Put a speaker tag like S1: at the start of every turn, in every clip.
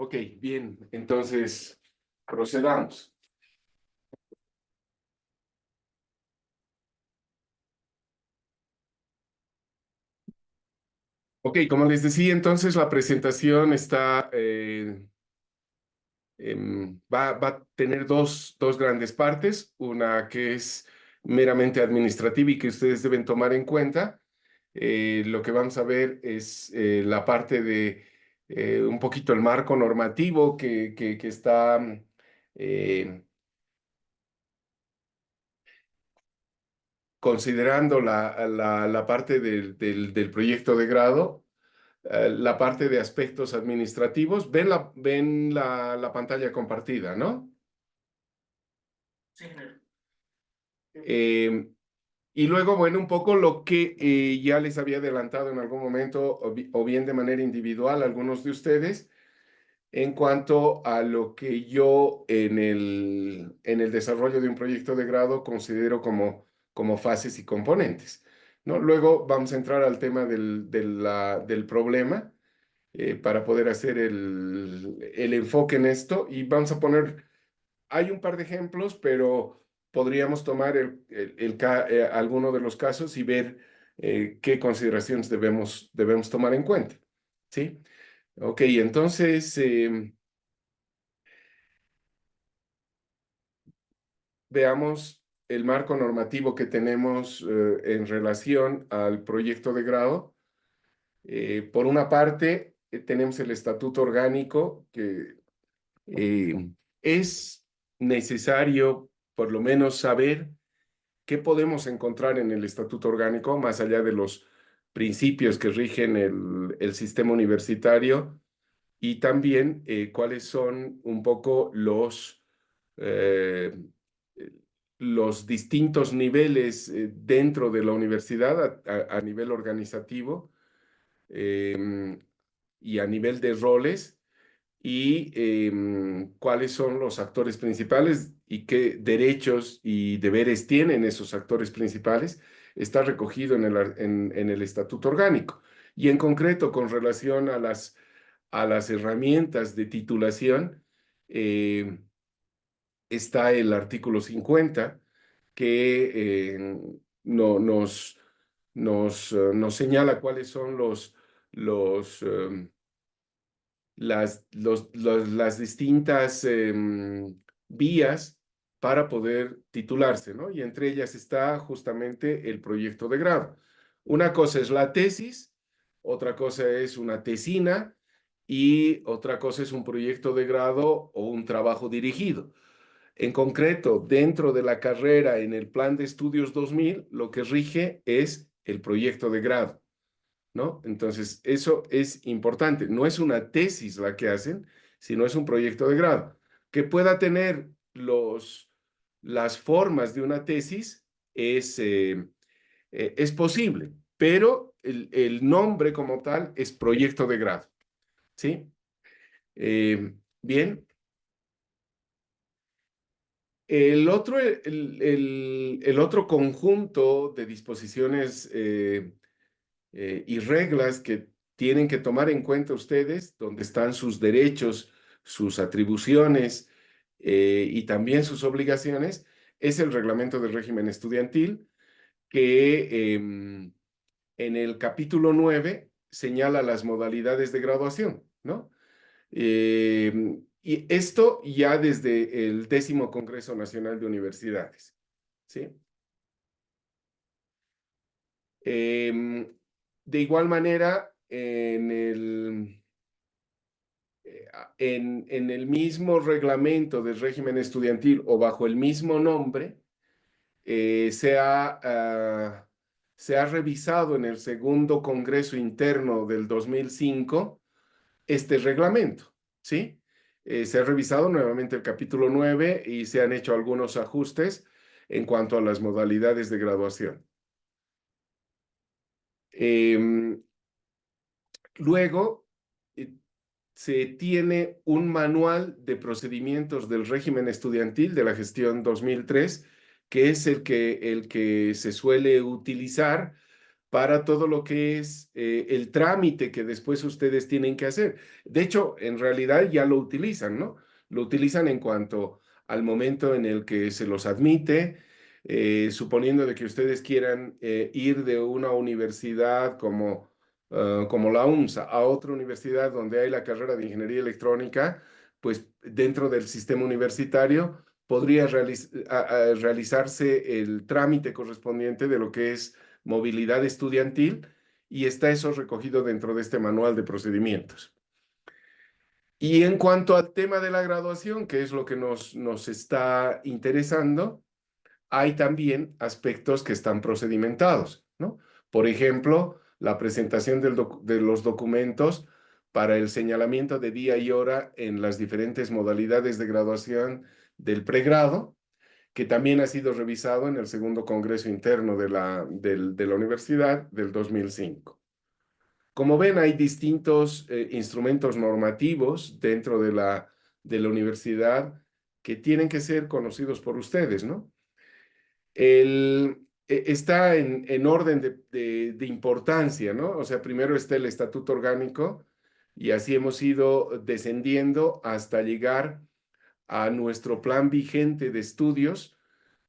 S1: Ok, bien, entonces procedamos. Ok, como les decía, entonces la presentación está, va a tener dos grandes partes, una que es meramente administrativa y que ustedes deben tomar en cuenta. Lo que vamos a ver es la parte de un poquito el marco normativo que está eh, considerando la parte del proyecto de grado, la parte de aspectos administrativos. Ven la pantalla compartida, ¿no?
S2: Sí, ingeniero.
S1: Eh, y luego, bueno, un poco lo que ya les había adelantado en algún momento, o bien de manera individual, algunos de ustedes, en cuanto a lo que yo en el desarrollo de un proyecto de grado considero como fases y componentes, ¿no? Luego vamos a entrar al tema del problema para poder hacer el enfoque en esto y vamos a poner, hay un par de ejemplos, pero podríamos tomar alguno de los casos y ver qué consideraciones debemos tomar en cuenta, ¿sí? Ok, entonces veamos el marco normativo que tenemos en relación al proyecto de grado. Por una parte, tenemos el estatuto orgánico que es necesario por lo menos saber qué podemos encontrar en el estatuto orgánico, más allá de los principios que rigen el sistema universitario, y también cuáles son un poco eh, los distintos niveles dentro de la universidad a nivel organizativo eh, y a nivel de roles y cuáles son los actores principales y qué derechos y deberes tienen esos actores principales, está recogido en el estatuto orgánico. Y en concreto, con relación a las herramientas de titulación, eh, está el artículo 50 que nos señala cuáles son los, las distintas vías para poder titularse, ¿no? Y entre ellas está justamente el proyecto de grado. Una cosa es la tesis, otra cosa es una tesina y otra cosa es un proyecto de grado o un trabajo dirigido. En concreto, dentro de la carrera en el Plan de Estudios 2000, lo que rige es el proyecto de grado, ¿no? Entonces, eso es importante. No es una tesis la que hacen, sino es un proyecto de grado. Que pueda tener las formas de una tesis es posible, pero el nombre como tal es proyecto de grado, ¿sí? Bien. El otro conjunto de disposiciones y reglas que tienen que tomar en cuenta ustedes, donde están sus derechos, sus atribuciones y también sus obligaciones, es el reglamento del régimen estudiantil, que en el capítulo 9 señala las modalidades de graduación, ¿no? Y esto ya desde el 10º Congreso Nacional de Universidades, ¿sí? De igual manera, en el mismo reglamento del régimen estudiantil o bajo el mismo nombre, se ha revisado en el segundo Congreso Interno del 2005 este reglamento, ¿sí? Se ha revisado nuevamente el capítulo 9 y se han hecho algunos ajustes en cuanto a las modalidades de graduación. Luego, eh, se tiene un manual de procedimientos del régimen estudiantil de la gestión 2003, que es el que se suele utilizar para todo lo que es el trámite que después ustedes tienen que hacer. De hecho, en realidad ya lo utilizan, ¿no? Lo utilizan en cuanto al momento en el que se los admite, suponiendo de que ustedes quieran ir de una universidad como la UNSA a otra universidad donde hay la carrera de ingeniería electrónica, pues dentro del sistema universitario podría realizarse el trámite correspondiente de lo que es movilidad estudiantil y está eso recogido dentro de este manual de procedimientos. Y en cuanto al tema de la graduación, que es lo que nos está interesando, hay también aspectos que están procedimentados, ¿no? Por ejemplo, la presentación de los documentos para el señalamiento de día y hora en las diferentes modalidades de graduación del pregrado, que también ha sido revisado en el segundo Congreso Interno de la Universidad del 2005. Como ven, hay distintos instrumentos normativos dentro de la universidad que tienen que ser conocidos por ustedes, ¿no? Está en orden de importancia, ¿no? O sea, primero está el estatuto orgánico y así hemos ido descendiendo hasta llegar a nuestro plan vigente de estudios,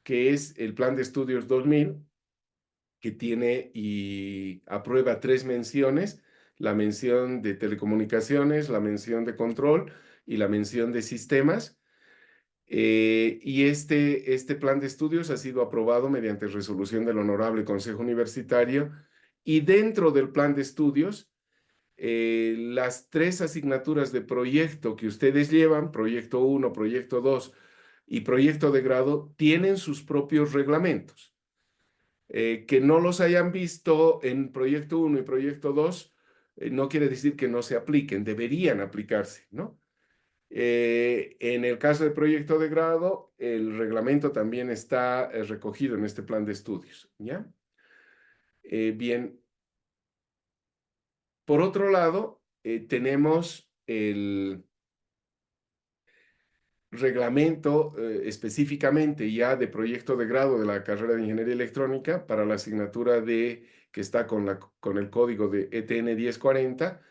S1: que es el Plan de Estudios 2000, que tiene y aprueba 3 menciones: la mención de telecomunicaciones, la mención de control y la mención de sistemas. Y este plan de estudios ha sido aprobado mediante resolución del Honorable Consejo Universitario, y dentro del plan de estudios, las 3 asignaturas de proyecto que ustedes llevan, proyecto 1, proyecto 2 y proyecto de grado, tienen sus propios reglamentos. Que no los hayan visto en proyecto 1 y proyecto 2 no quiere decir que no se apliquen, deberían aplicarse, ¿no? En el caso del proyecto de grado, el reglamento también está recogido en este plan de estudios, ¿ya? Bien, por otro lado, tenemos el reglamento específicamente ya de proyecto de grado de la carrera de Ingeniería Electrónica para la asignatura que está con el código de ETN 1040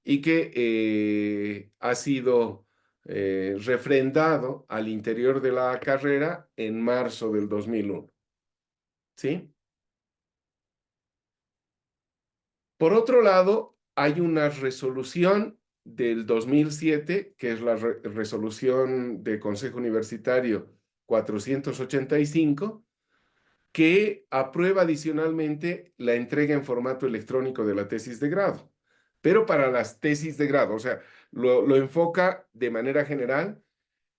S1: y que ha sido refrendado al interior de la carrera en marzo del 2001. ¿Sí? Por otro lado, hay una resolución del 2007, que es la resolución de Consejo Universitario 485, que aprueba adicionalmente la entrega en formato electrónico de la tesis de grado, pero para las tesis de grado, o sea, lo enfoca de manera general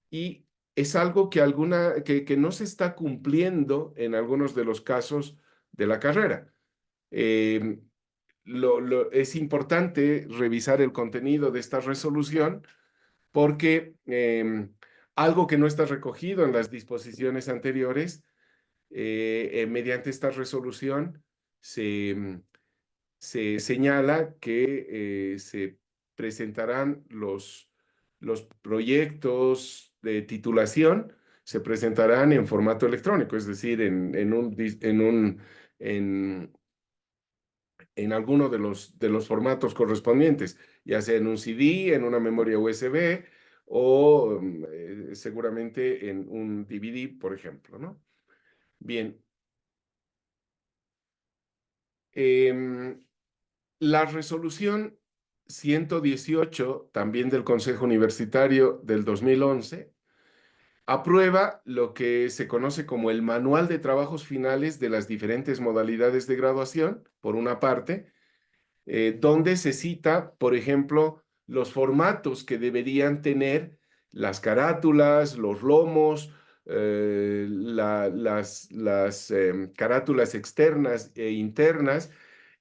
S1: y es algo que no se está cumpliendo en algunos de los casos de la carrera. Eh, es importante revisar el contenido de esta resolución porque algo que no está recogido en las disposiciones anteriores, mediante esta resolución se señala que se presentarán los proyectos de titulación, se presentarán en formato electrónico, es decir, en alguno de los formatos correspondientes, ya sea en un CD, en una memoria USB o seguramente en un DVD, por ejemplo, ¿no? Bien. La resolución 118, también del Consejo Universitario del 2011, aprueba lo que se conoce como el Manual de Trabajos Finales de las diferentes modalidades de graduación, por una parte, donde se cita, por ejemplo, los formatos que deberían tener las carátulas, los lomos, las carátulas externas e internas,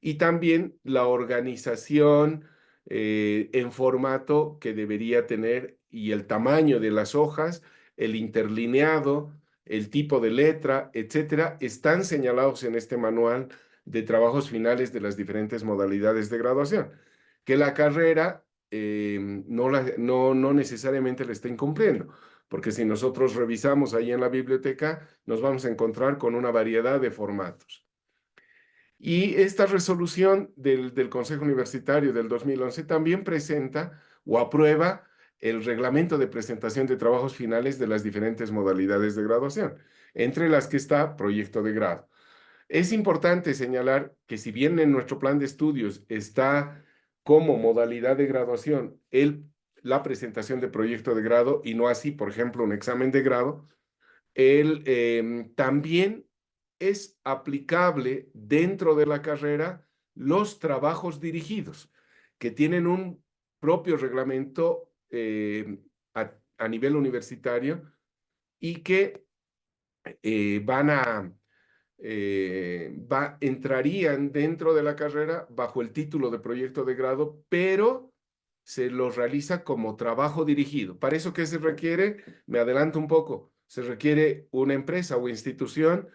S1: y también la organización en formato que debería tener y el tamaño de las hojas, el interlineado, el tipo de letra, etcétera, están señalados en este manual de trabajos finales de las diferentes modalidades de graduación, que la carrera no necesariamente la está incumpliendo, porque si nosotros revisamos ahí en la biblioteca, nos vamos a encontrar con una variedad de formatos. Y esta resolución del Consejo Universitario del 2011 también presenta o aprueba el reglamento de presentación de trabajos finales de las diferentes modalidades de graduación, entre las que está proyecto de grado. Es importante señalar que si bien en nuestro plan de estudios está como modalidad de graduación la presentación de proyecto de grado y no así, por ejemplo, un examen de grado, también es aplicable dentro de la carrera los trabajos dirigidos, que tienen un propio reglamento a nivel universitario y que entrarían dentro de la carrera bajo el título de proyecto de grado, pero se los realiza como trabajo dirigido. ¿Para eso qué se requiere? Me adelanto un poco. Se requiere una empresa o institución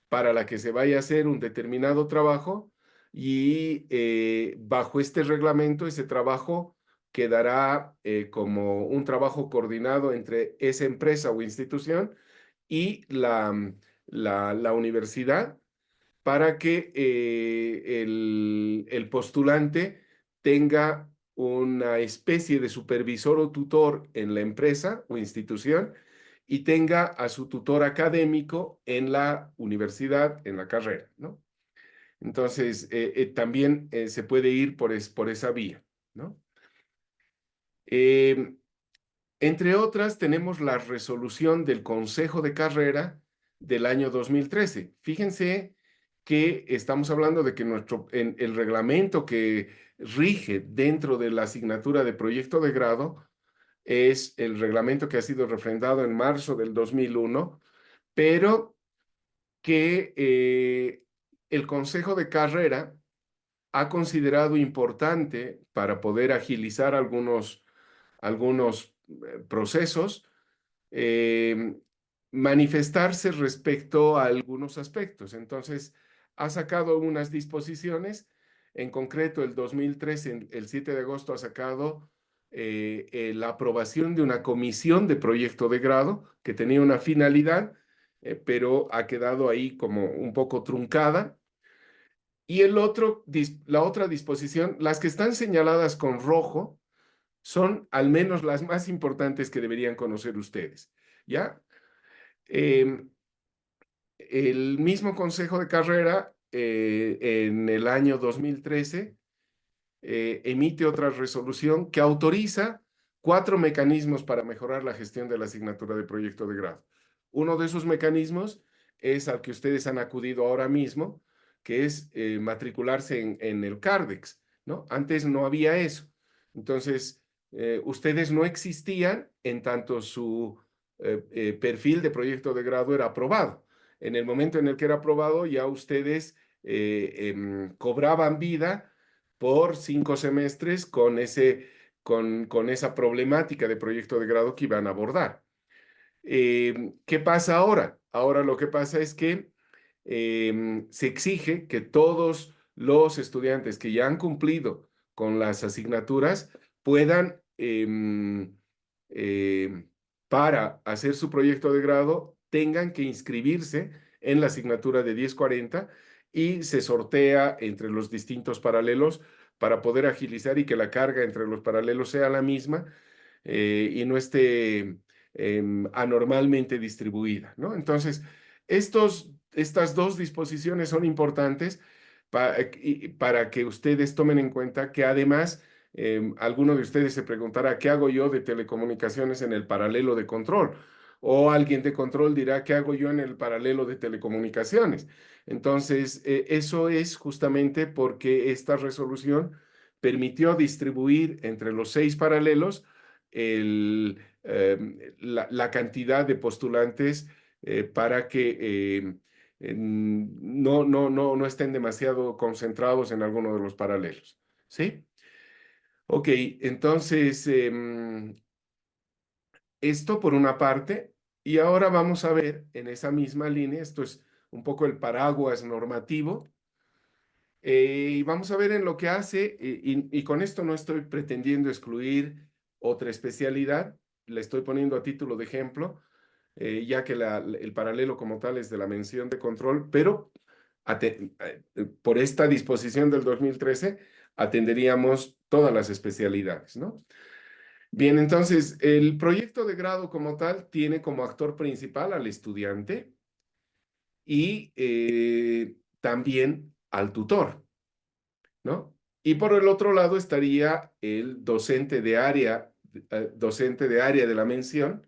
S1: para la que se vaya a hacer un determinado trabajo y bajo este reglamento ese trabajo quedará como un trabajo coordinado entre esa empresa o institución y la universidad para que el postulante tenga una especie de supervisor o tutor en la empresa o institución y tenga a su tutor académico en la universidad, en la carrera, ¿no? Entonces, también se puede ir por esa vía, ¿no? Eh, Entre otras, tenemos la resolución del Consejo de Carrera del año 2013. Fíjense que estamos hablando de que el reglamento que rige dentro de la asignatura de proyecto de grado es el reglamento que ha sido refrendado en marzo del 2001, pero que el Consejo de Carrera ha considerado importante para poder agilizar algunos procesos, eh, manifestarse respecto a algunos aspectos. Entonces, ha sacado unas disposiciones, en concreto el 2013, el 7 de agosto, ha sacado la aprobación de una comisión de proyecto de grado que tenía una finalidad, pero ha quedado ahí como un poco truncada. Y la otra disposición, las que están señaladas con rojo, son al menos las más importantes que deberían conocer ustedes, ¿ya? Em, el mismo Consejo de Carrera en el año 2013 emite otra resolución que autoriza 4 mecanismos para mejorar la gestión de la asignatura de proyecto de grado. Uno de esos mecanismos es al que ustedes han acudido ahora mismo, que es matricularse en el CARDEX, ¿no? Antes no había eso. Entonces, ustedes no existían en tanto su perfil de proyecto de grado era aprobado. En el momento en el que era aprobado, ya ustedes cobraban vida por 5 semestres con esa problemática de proyecto de grado que iban a abordar. ¿Qué pasa ahora? Ahora lo que pasa es que se exige que todos los estudiantes que ya han cumplido con las asignaturas puedan, para hacer su proyecto de grado, tengan que inscribirse en la asignatura de 1040 y se sortea entre los distintos paralelos para poder agilizar y que la carga entre los paralelos sea la misma y no esté anormalmente distribuida, ¿no? Entonces, estas dos disposiciones son importantes para que ustedes tomen en cuenta que además alguno de ustedes se preguntará, ¿qué hago yo de telecomunicaciones en el paralelo de control? O alguien de control dirá, ¿qué hago yo en el paralelo de telecomunicaciones? Entonces, eso es justamente porque esta resolución permitió distribuir entre los 6 paralelos la cantidad de postulantes para que no estén demasiado concentrados en alguno de los paralelos. ¿Sí? Ok, entonces, esto por una parte, y ahora vamos a ver en esa misma línea, esto es un poco el paraguas normativo, y vamos a ver en lo que hace, y con esto no estoy pretendiendo excluir otra especialidad, le estoy poniendo a título de ejemplo, ya que el paralelo como tal es de la mención de control, pero por esta disposición del 2013, atenderíamos todas las especialidades, ¿no? Bien, entonces, el proyecto de grado como tal tiene como actor principal al estudiante y también al tutor, ¿no? Y por el otro lado estaría el docente de área de la mención,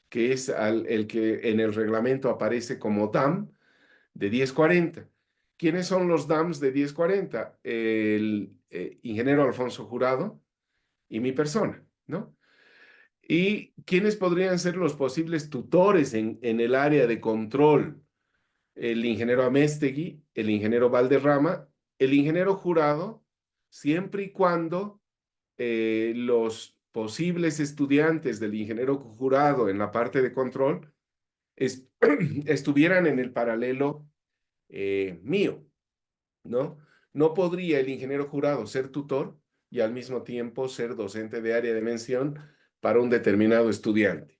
S1: que es el que en el reglamento aparece como DAM de 1040. ¿Quiénes son los DAMs de 1040? El ingeniero Alfonso Jurado y mi persona, ¿no? ¿Y quiénes podrían ser los posibles tutores en el área de control? El ingeniero Améstegui, el ingeniero Valderrama, el ingeniero Jurado, siempre y cuando los posibles estudiantes del ingeniero Jurado en la parte de control estuvieran en el paralelo mío, ¿no? No podría el ingeniero Jurado ser tutor y al mismo tiempo ser docente de área de mención para un determinado estudiante.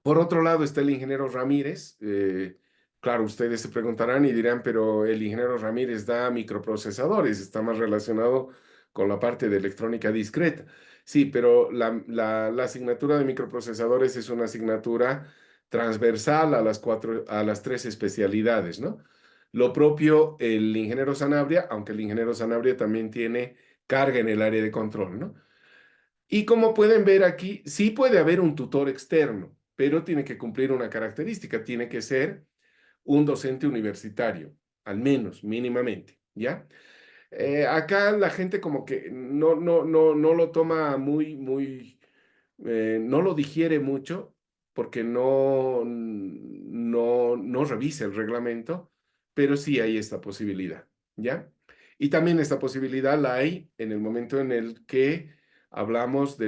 S1: Por otro lado está el ingeniero Ramírez. Claro, ustedes se preguntarán y dirán, pero el ingeniero Ramírez da microprocesadores, está más relacionado con la parte de electrónica discreta. Sí, pero la asignatura de microprocesadores es una asignatura transversal a las tres especialidades, ¿no? Lo propio el ingeniero Sanabria, aunque el ingeniero Sanabria también tiene carga en el área de control, ¿no? Y como pueden ver aquí, sí puede haber un tutor externo, pero tiene que cumplir una característica, tiene que ser un docente universitario, al menos, mínimamente, ¿ya? Acá la gente como que no lo toma no lo digiere mucho porque no revisa el reglamento, pero sí hay esta posibilidad, ¿ya? Y también esta posibilidad la hay en el momento en el que hablamos de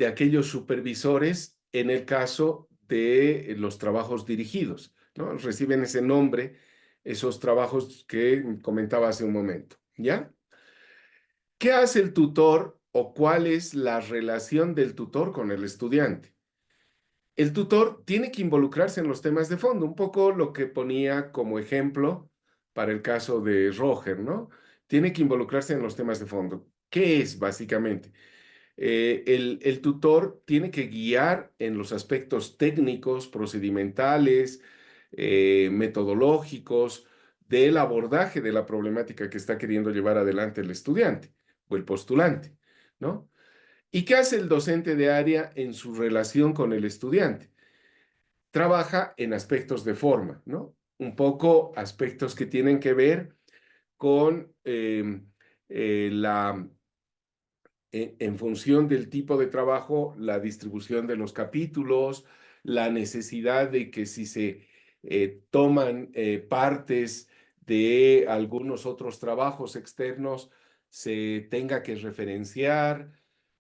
S1: aquellos supervisores en el caso de los trabajos dirigidos, ¿no? Reciben ese nombre, esos trabajos que comentaba hace un momento, ¿ya? ¿Qué hace el tutor o cuál es la relación del tutor con el estudiante? El tutor tiene que involucrarse en los temas de fondo, un poco lo que ponía como ejemplo para el caso de Roger, ¿no? Tiene que involucrarse en los temas de fondo. ¿Qué es básicamente? El tutor tiene que guiar en los aspectos técnicos, procedimentales, metodológicos del abordaje de la problemática que está queriendo llevar adelante el estudiante o el postulante, ¿no? ¿Y qué hace el docente de área en su relación con el estudiante? Trabaja en aspectos de forma, ¿no? Un poco aspectos que tienen que ver con la en función del tipo de trabajo, la distribución de los capítulos, la necesidad de que si se toman partes de algunos otros trabajos externos, se tenga que referenciar,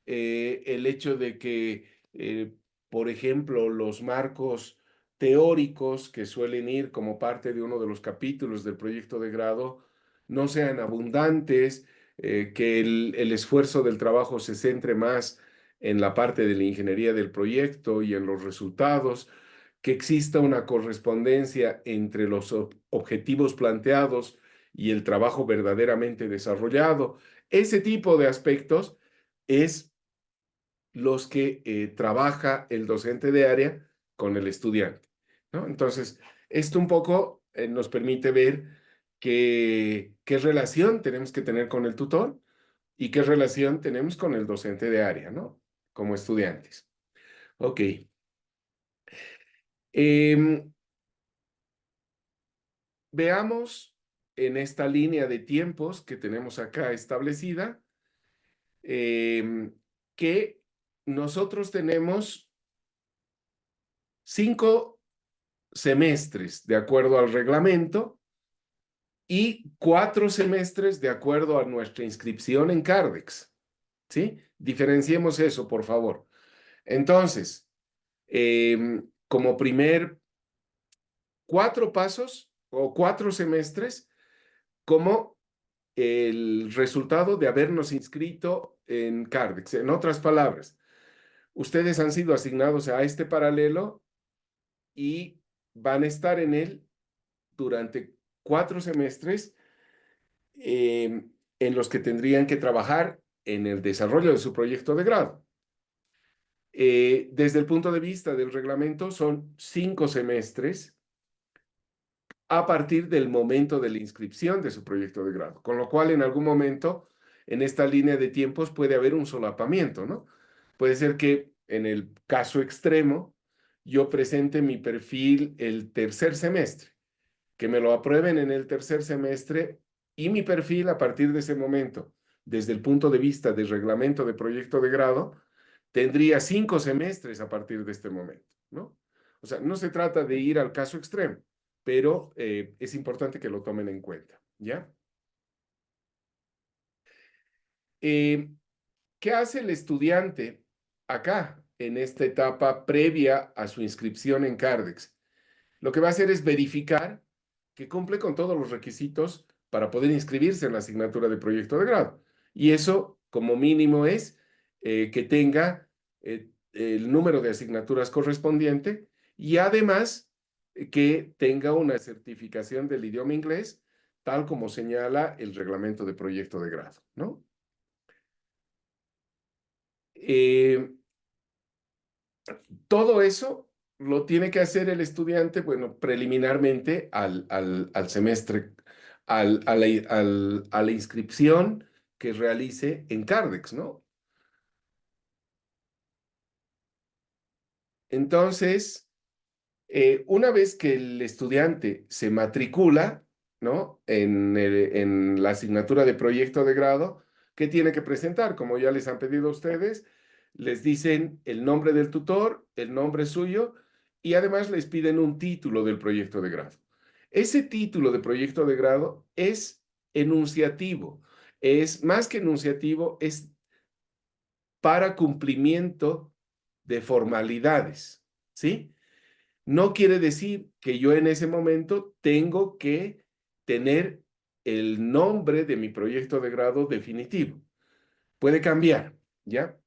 S1: el hecho de que, por ejemplo, los marcos teóricos que suelen ir como parte de uno de los capítulos del proyecto de grado no sean abundantes, que el esfuerzo del trabajo se centre más en la parte de la ingeniería del proyecto y en los resultados, que exista una correspondencia entre los objetivos planteados y el trabajo verdaderamente desarrollado. Ese tipo de aspectos es los que trabaja el docente de área con el estudiante, ¿no? Entonces, esto un poco nos permite ver qué relación tenemos que tener con el tutor y qué relación tenemos con el docente de área, ¿no? Como estudiantes. Ok. Veamos en esta línea de tiempos que tenemos acá establecida, que nosotros tenemos 5 semestres de acuerdo al reglamento y 4 semestres de acuerdo a nuestra inscripción en Cardex, ¿sí? Diferenciemos eso, por favor. Entonces, como primer 4 pasos o 4 semestres como el resultado de habernos inscrito en Cardex. En otras palabras, Ustedes han sido asignados a este paralelo y van a estar en él durante 4 semestres en los que tendrían que trabajar en el desarrollo de su proyecto de grado. Desde el punto de vista del reglamento, son 5 semestres a partir del momento de la inscripción de su proyecto de grado, con lo cual en algún momento en esta línea de tiempos puede haber un solapamiento, ¿no? Puede ser que en el caso extremo yo presente mi perfil el tercer semestre, que me lo aprueben en el tercer semestre y mi perfil a partir de ese momento, desde el punto de vista del reglamento de proyecto de grado, tendría 5 semestres a partir de este momento, ¿no? O sea, no se trata de ir al caso extremo, pero es importante que lo tomen en cuenta, ¿ya? ¿Qué hace el estudiante acá, en esta etapa previa a su inscripción en Cardex? Lo que va a hacer es verificar que cumple con todos los requisitos para poder inscribirse en la asignatura de proyecto de grado. Y eso, como mínimo, es que tenga el número de asignaturas correspondiente y además que tenga una certificación del idioma inglés, tal como señala el reglamento de proyecto de grado, ¿no? Eh, Todo eso lo tiene que hacer el estudiante, bueno, preliminarmente al semestre, a la inscripción que realice en Cardex, ¿no? Entonces, una vez que el estudiante se matricula, ¿no? En la asignatura de proyecto de grado, ¿qué tiene que presentar? Como ya les han pedido a ustedes, les dicen el nombre del tutor, el nombre suyo, y además les piden un título del proyecto de grado. Ese título de proyecto de grado es enunciativo, es más que enunciativo, es para cumplimiento de formalidades, ¿sí? No quiere decir que yo en ese momento tengo que tener el nombre de mi proyecto de grado definitivo. Puede cambiar, ¿ya?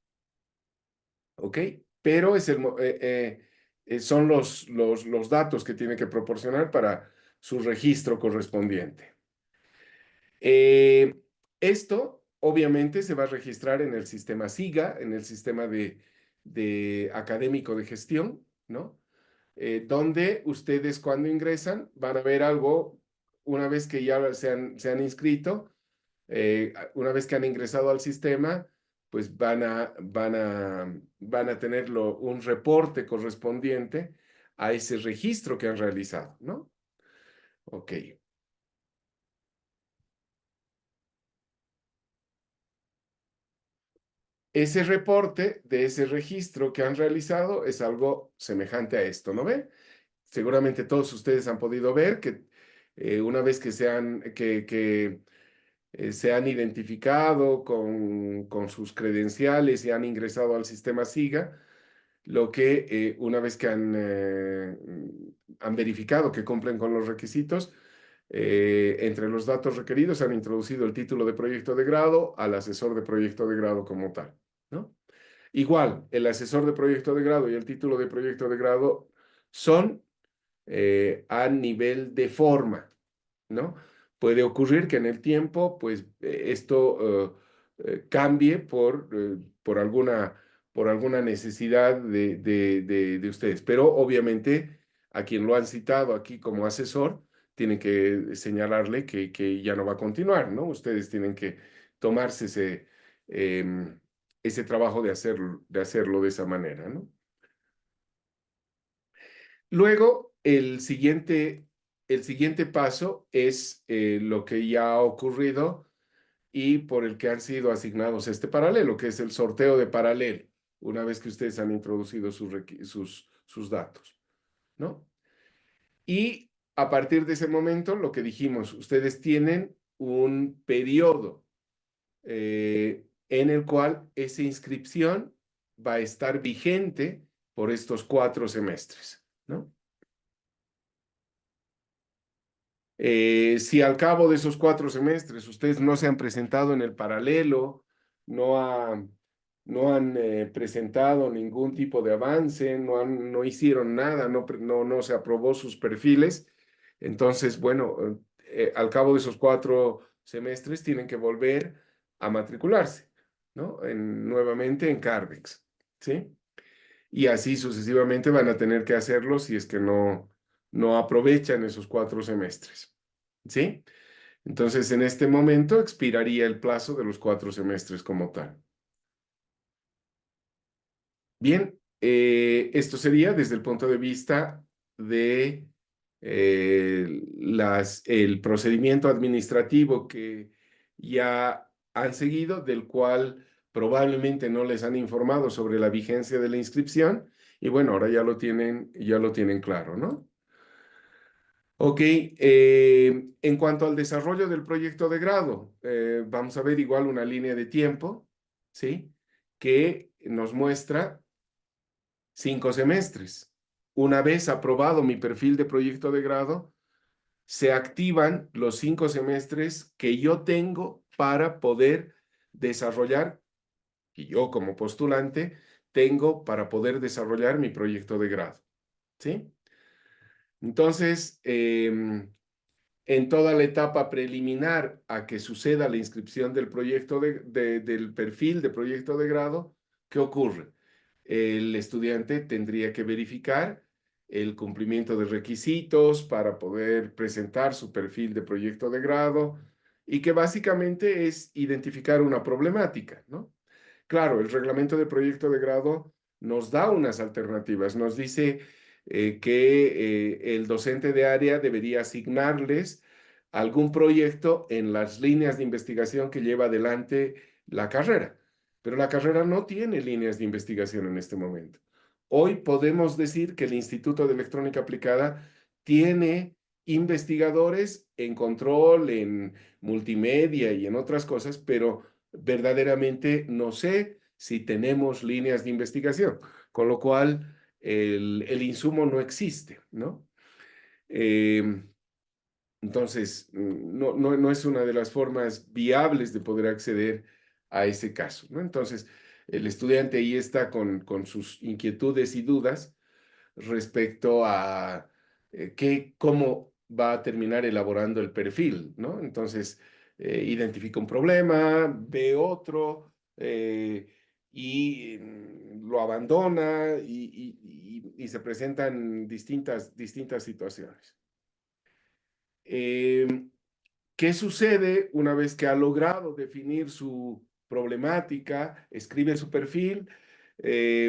S1: ¿Ok? Pero son los datos que tiene que proporcionar para su registro correspondiente. Eh, Esto obviamente se va a registrar en el sistema SIGA, en el sistema de académico de gestión, ¿no? Donde ustedes cuando ingresan van a ver algo, una vez que ya se han inscrito, una vez que han ingresado al sistema, pues van a tener un reporte correspondiente a ese registro que han realizado, ¿no? Ok. Ese reporte de ese registro que han realizado es algo semejante a esto, ¿no ve? Seguramente todos ustedes han podido ver que una vez que se han identificado con sus credenciales y han ingresado al sistema SIGA, lo que una vez que han verificado que cumplen con los requisitos, entre los datos requeridos han introducido el título de proyecto de grado al asesor de proyecto de grado como tal, ¿no? Igual, el asesor de proyecto de grado y el título de proyecto de grado son a nivel de forma, ¿no? Puede ocurrir que en el tiempo, pues, esto cambie por alguna necesidad de ustedes. Pero obviamente a quien lo han citado aquí como asesor, tienen que señalarle que ya no va a continuar, ¿no? Ustedes tienen que tomarse ese trabajo de hacerlo de esa manera, ¿no? Luego, el siguiente paso es lo que ya ha ocurrido y por el que han sido asignados este paralelo, que es el sorteo de paralelo, una vez que ustedes han introducido sus datos, ¿no? Y a partir de ese momento, lo que dijimos, ustedes tienen un periodo en el cual esa inscripción va a estar vigente por estos 4 semestres, ¿no? Si al cabo de esos 4 semestres ustedes no se han presentado en el paralelo, no ha, no han presentado ningún tipo de avance, no hicieron nada, no se aprobó sus perfiles. Entonces, bueno, al cabo de esos 4 semestres tienen que volver a matricularse, ¿no? Nuevamente en Cardex, ¿sí? Y así sucesivamente van a tener que hacerlo si es que no aprovechan esos 4 semestres, ¿sí? Entonces, en este momento expiraría el plazo de los 4 semestres como tal. Bien, esto sería desde el punto de vista de el procedimiento administrativo que ya han seguido, del cual probablemente no les han informado sobre la vigencia de la inscripción, y bueno, ahora ya lo tienen claro, ¿no? Ok, en cuanto al desarrollo del proyecto de grado, vamos a ver igual una línea de tiempo, ¿sí? Que nos muestra 5 semestres. Una vez aprobado mi perfil de proyecto de grado, se activan los 5 semestres que yo tengo para poder desarrollar, y yo como postulante tengo para poder desarrollar mi proyecto de grado, ¿sí? Entonces, en toda la etapa preliminar a que suceda la inscripción del proyecto del perfil de proyecto de grado, ¿qué ocurre? El estudiante tendría que verificar el cumplimiento de requisitos para poder presentar su perfil de proyecto de grado y que básicamente es identificar una problemática, ¿no? Claro, el reglamento de proyecto de grado nos da unas alternativas, nos dice que el docente de área debería asignarles algún proyecto en las líneas de investigación que lleva adelante la carrera, pero la carrera no tiene líneas de investigación en este momento. Hoy podemos decir que el Instituto de Electrónica Aplicada tiene investigadores en control, en multimedia y en otras cosas, pero verdaderamente no sé si tenemos líneas de investigación, con lo cual el insumo no existe, ¿no? Eh, entonces, no es una de las formas viables de poder acceder a ese caso, ¿no? Entonces, el estudiante ahí está con sus inquietudes y dudas respecto a cómo va a terminar elaborando el perfil, ¿no? Entonces, identifica un problema, ve otro y lo abandona y se presentan distintas situaciones. Eh, ¿Qué sucede una vez que ha logrado definir su problemática, escribe su perfil,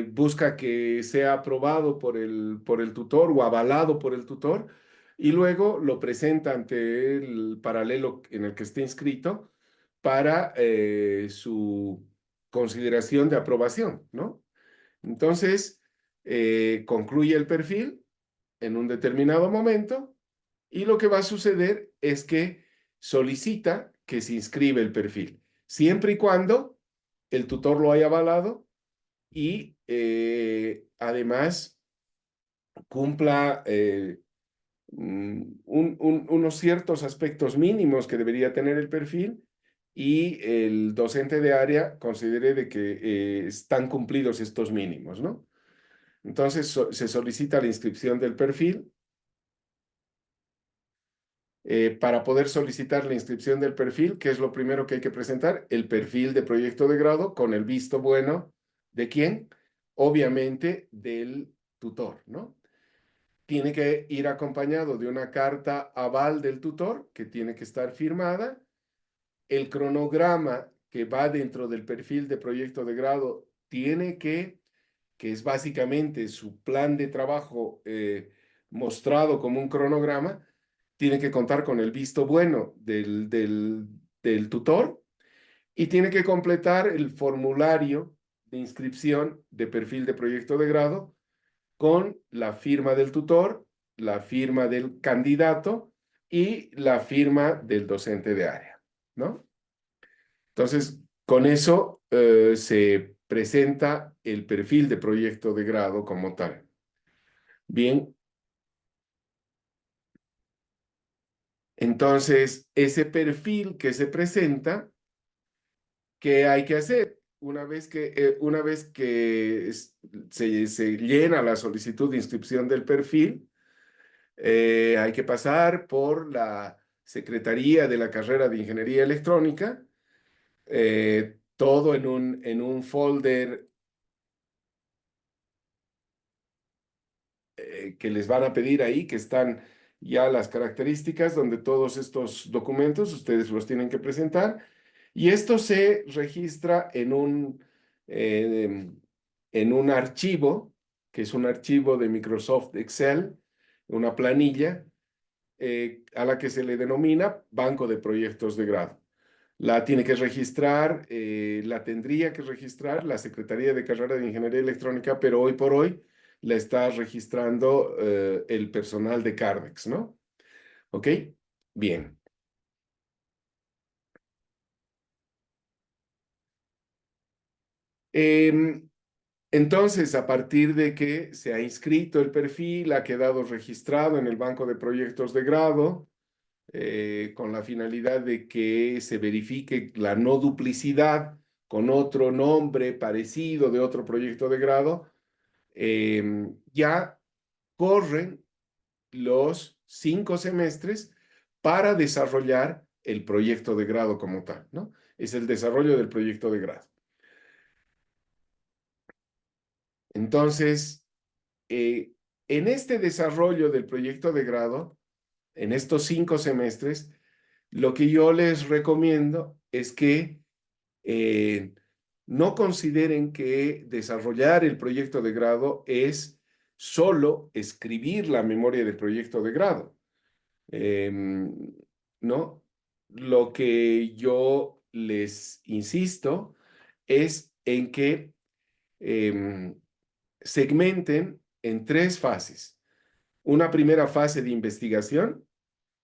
S1: busca que sea aprobado por el tutor o avalado por el tutor y luego lo presenta ante el paralelo en el que esté inscrito para su consideración de aprobación, ¿no? Entonces, concluye el perfil en un determinado momento y lo que va a suceder es que solicita que se inscribe el perfil, siempre y cuando el tutor lo haya avalado y además cumpla unos ciertos aspectos mínimos que debería tener el perfil y el docente de área considere de que están cumplidos estos mínimos, ¿no? Entonces se solicita la inscripción del perfil. Para poder solicitar la inscripción del perfil, ¿qué es lo primero que hay que presentar? El perfil de proyecto de grado con el visto bueno de quién, obviamente del tutor, ¿no? Tiene que ir acompañado de una carta aval del tutor que tiene que estar firmada. El cronograma que va dentro del perfil de proyecto de grado tiene que es básicamente su plan de trabajo mostrado como un cronograma, tiene que contar con el visto bueno del tutor y tiene que completar el formulario de inscripción de perfil de proyecto de grado con la firma del tutor, la firma del candidato y la firma del docente de área, ¿no? Entonces, con eso se presenta el perfil de proyecto de grado como tal. Bien, entonces ese perfil que se presenta, ¿qué hay que hacer? una vez que se llena la solicitud de inscripción del perfil, hay que pasar por la Secretaría de la carrera de Ingeniería Electrónica, todo en un folder que les van a pedir ahí, que están ya las características donde todos estos documentos ustedes los tienen que presentar. Y esto se registra eh, en un archivo, que es un archivo de Microsoft Excel, una planilla, a la que se le denomina Banco de Proyectos de Grado. La tiene que registrar, la tendría que registrar la Secretaría de Carrera de Ingeniería Electrónica, pero hoy por hoy la está registrando el personal de Cardex, ¿no? ¿Ok? Bien. Em, entonces, a partir de que se ha inscrito el perfil, ha quedado registrado en el Banco de Proyectos de Grado, con la finalidad de que se verifique la no duplicidad con otro nombre parecido de otro proyecto de grado, ya corren los 5 semestres para desarrollar el proyecto de grado como tal, ¿no? Es el desarrollo del proyecto de grado. Entonces, en este desarrollo del proyecto de grado, en estos 5 semestres, lo que yo les recomiendo es que eh, no consideren que desarrollar el proyecto de grado es solo escribir la memoria del proyecto de grado. ¿No? Lo que yo les insisto es en que segmenten en 3 fases. Una primera fase de investigación,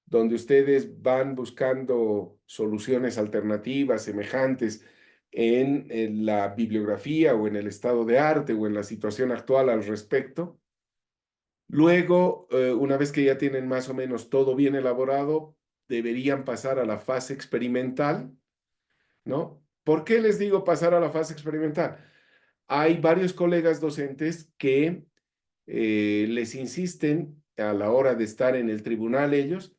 S1: donde ustedes van buscando soluciones alternativas, semejantes en la bibliografía o en el estado de arte o en la situación actual al respecto. Luego, una vez que ya tienen más o menos todo bien elaborado, deberían pasar a la fase experimental, ¿no? ¿Por qué les digo pasar a la fase experimental? Hay varios colegas docentes que les insisten a la hora de estar en el tribunal ellos,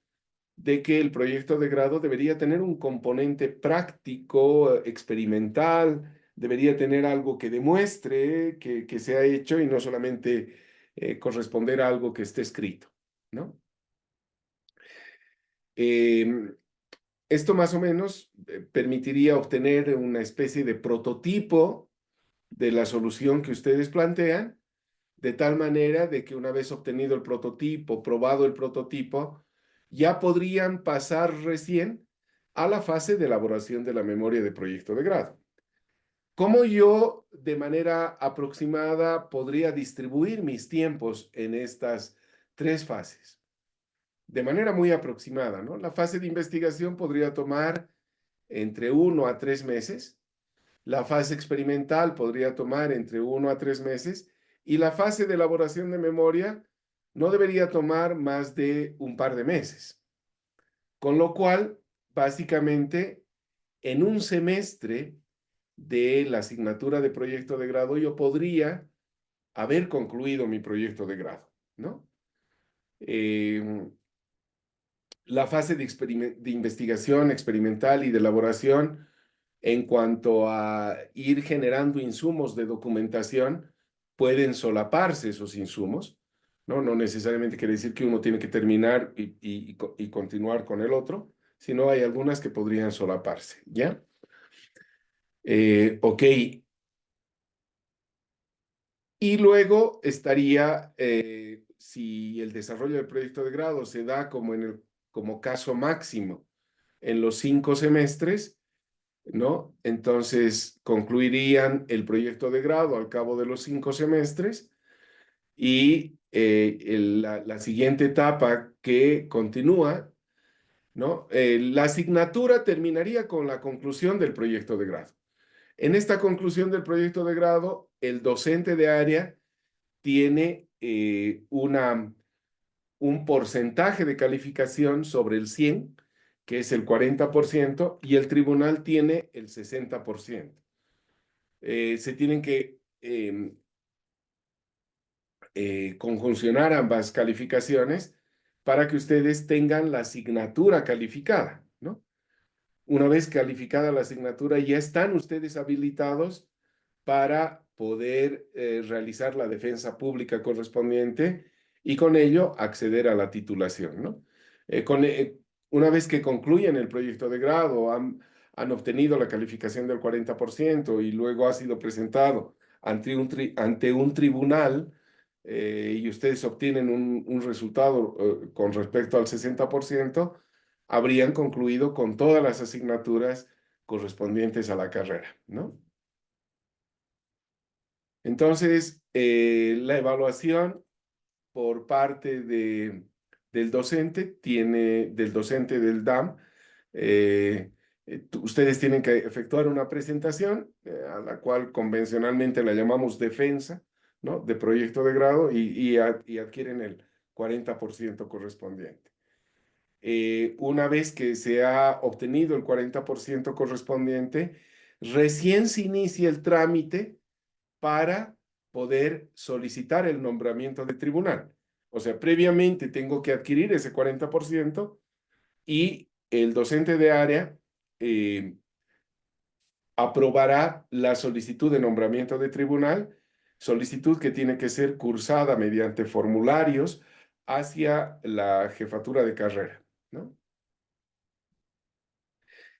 S1: de que el proyecto de grado debería tener un componente práctico, experimental, debería tener algo que demuestre que se ha hecho y no solamente corresponder a algo que esté escrito, ¿no? Em, Esto más o menos permitiría obtener una especie de prototipo de la solución que ustedes plantean, de tal manera de que una vez obtenido el prototipo, probado el prototipo, ya podrían pasar recién a la fase de elaboración de la memoria de proyecto de grado. ¿Cómo yo de manera aproximada podría distribuir mis tiempos en estas 3 fases? De manera muy aproximada, ¿no? La fase de investigación podría tomar entre 1 a 3 meses. La fase experimental podría tomar entre 1 a 3 meses y la fase de elaboración de memoria no debería tomar más de un par de meses. Con lo cual, básicamente, en un semestre de la asignatura de proyecto de grado, yo podría haber concluido mi proyecto de grado, ¿no? La fase de investigación experimental y de elaboración en cuanto a ir generando insumos de documentación, pueden solaparse esos insumos, ¿no? No necesariamente quiere decir que uno tiene que terminar y continuar con el otro, sino hay algunas que podrían solaparse, ¿ya? Ok. Y luego estaría, si el desarrollo del proyecto de grado se da como caso máximo en los 5 semestres, ¿no? Entonces concluirían el proyecto de grado al cabo de los 5 semestres y la siguiente etapa que continúa, ¿no? La asignatura terminaría con la conclusión del proyecto de grado. En esta conclusión del proyecto de grado, el docente de área tiene un porcentaje de calificación sobre el 100, que es el 40%, y el tribunal tiene el 60%. se tienen que conjuncionar ambas calificaciones para que ustedes tengan la asignatura calificada, ¿no? Una vez calificada la asignatura, ya están ustedes habilitados para poder realizar la defensa pública correspondiente y con ello acceder a la titulación, ¿no? Una vez que concluyen el proyecto de grado, han obtenido la calificación del 40% y luego ha sido presentado ante un tribunal y ustedes obtienen un resultado con respecto al 60%, habrían concluido con todas las asignaturas correspondientes a la carrera, ¿no? Entonces, la evaluación por parte del docente del docente del DAM, ustedes tienen que efectuar una presentación a la cual convencionalmente la llamamos defensa, ¿no? De proyecto de grado y adquieren el 40% correspondiente. Una vez que se ha obtenido el 40% correspondiente, recién se inicia el trámite para poder solicitar el nombramiento de tribunal. O sea, previamente tengo que adquirir ese 40% y el docente de área aprobará la solicitud de nombramiento de tribunal, solicitud que tiene que ser cursada mediante formularios hacia la jefatura de carrera, ¿no?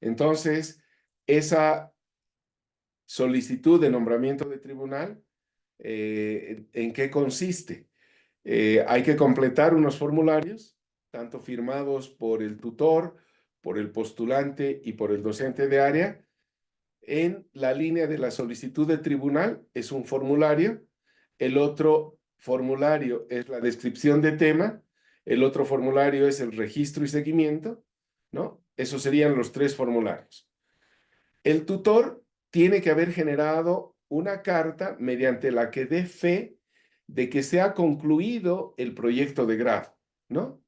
S1: Entonces, esa solicitud de nombramiento de tribunal, ¿en qué consiste? Hay que completar unos formularios, tanto firmados por el tutor, por el postulante y por el docente de área. En la línea de la solicitud de tribunal es un formulario, el otro formulario es la descripción de tema, el otro formulario es el registro y seguimiento, ¿no? Esos serían los tres formularios. El tutor tiene que haber generado una carta mediante la que dé fe de que se ha concluido el proyecto de grado, ¿no?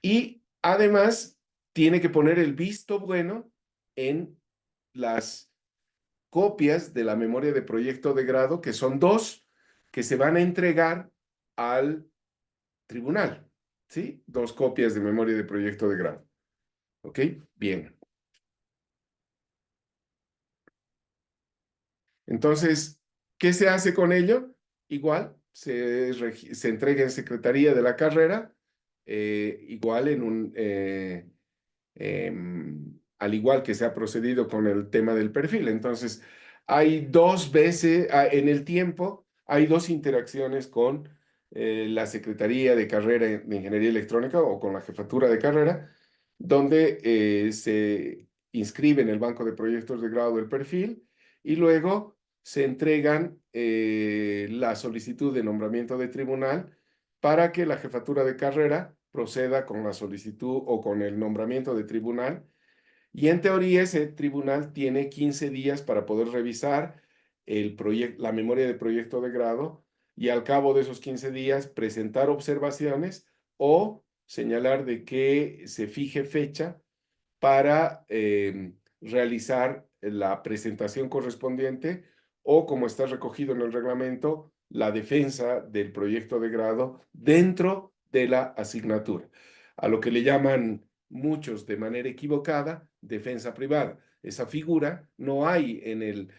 S1: Y además tiene que poner el visto bueno en las copias de la memoria de proyecto de grado, que son dos, que se van a entregar al tribunal, ¿sí? Dos copias de memoria de proyecto de grado. ¿Ok? Bien. Entonces, ¿qué se hace con ello? Igual, se entrega en Secretaría de la carrera, igual al igual que se ha procedido con el tema del perfil. Entonces, hay dos veces, en el tiempo, hay dos interacciones con la Secretaría de Carrera de Ingeniería Electrónica o con la Jefatura de Carrera, donde se inscribe en el banco de proyectos de grado del perfil y luego se entregan la solicitud de nombramiento de tribunal para que la jefatura de carrera proceda con la solicitud o con el nombramiento de tribunal. Y en teoría ese tribunal tiene 15 días para poder revisar la memoria de proyecto de grado y al cabo de esos 15 días presentar observaciones o señalar de que se fije fecha para realizar la presentación correspondiente o, como está recogido en el reglamento, la defensa del proyecto de grado dentro de la asignatura, a lo que le llaman muchos de manera equivocada defensa privada. Esa figura no hay en el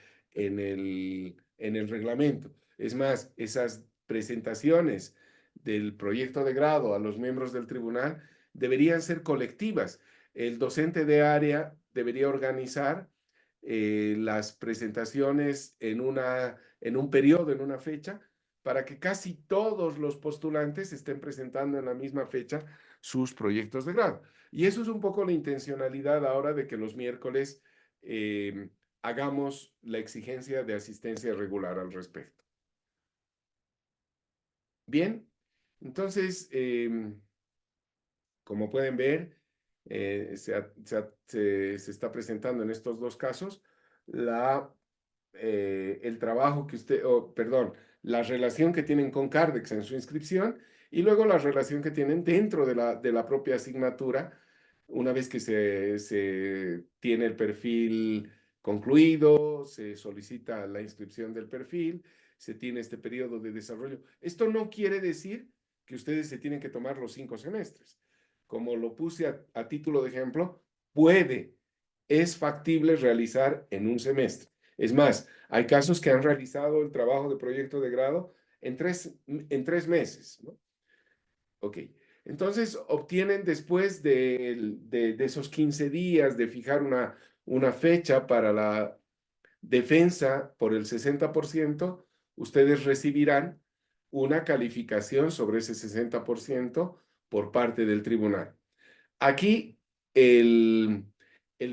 S1: reglamento. Es más, esas presentaciones del proyecto de grado a los miembros del tribunal deberían ser colectivas. El docente de área debería organizar las presentaciones en un periodo, en una fecha, para que casi todos los postulantes estén presentando en la misma fecha sus proyectos de grado. Y eso es un poco la intencionalidad ahora de que los miércoles hagamos la exigencia de asistencia regular al respecto. Bien, entonces, como pueden ver, se está presentando en estos dos casos el trabajo que perdón, la relación que tienen con Cardex en su inscripción y luego la relación que tienen dentro de la propia asignatura una vez que se tiene el perfil concluido, se solicita la inscripción del perfil, se tiene este periodo de desarrollo. Esto no quiere decir que ustedes se tienen que tomar los 5 semestres. Como lo puse a título de ejemplo, es factible realizar en un semestre. Es más, hay casos que han realizado el trabajo de proyecto de grado en tres meses, ¿no? Ok. Entonces, obtienen después de esos 15 días de fijar una fecha para la defensa por el 60%, ustedes recibirán una calificación sobre ese 60% por parte del tribunal. Aquí, el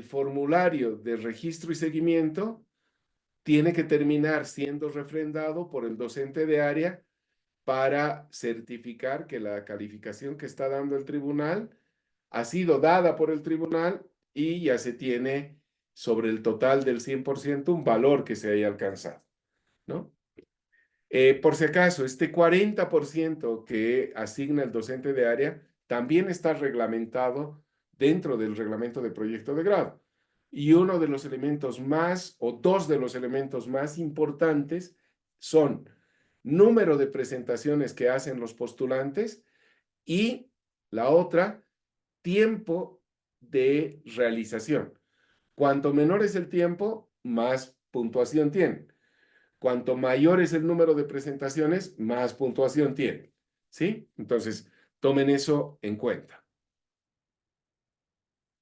S1: formulario de registro y seguimiento tiene que terminar siendo refrendado por el docente de área para certificar que la calificación que está dando el tribunal ha sido dada por el tribunal y ya se tiene sobre el total del 100% un valor que se haya alcanzado, ¿no? Por si acaso, este 40% que asigna el docente de área también está reglamentado dentro del reglamento de proyecto de grado. Y uno de los elementos más, o dos de los elementos más importantes son número de presentaciones que hacen los postulantes y la otra, tiempo de realización. Cuanto menor es el tiempo, más puntuación tienen. Cuanto mayor es el número de presentaciones, más puntuación tienen. ¿Sí? Entonces, tomen eso en cuenta.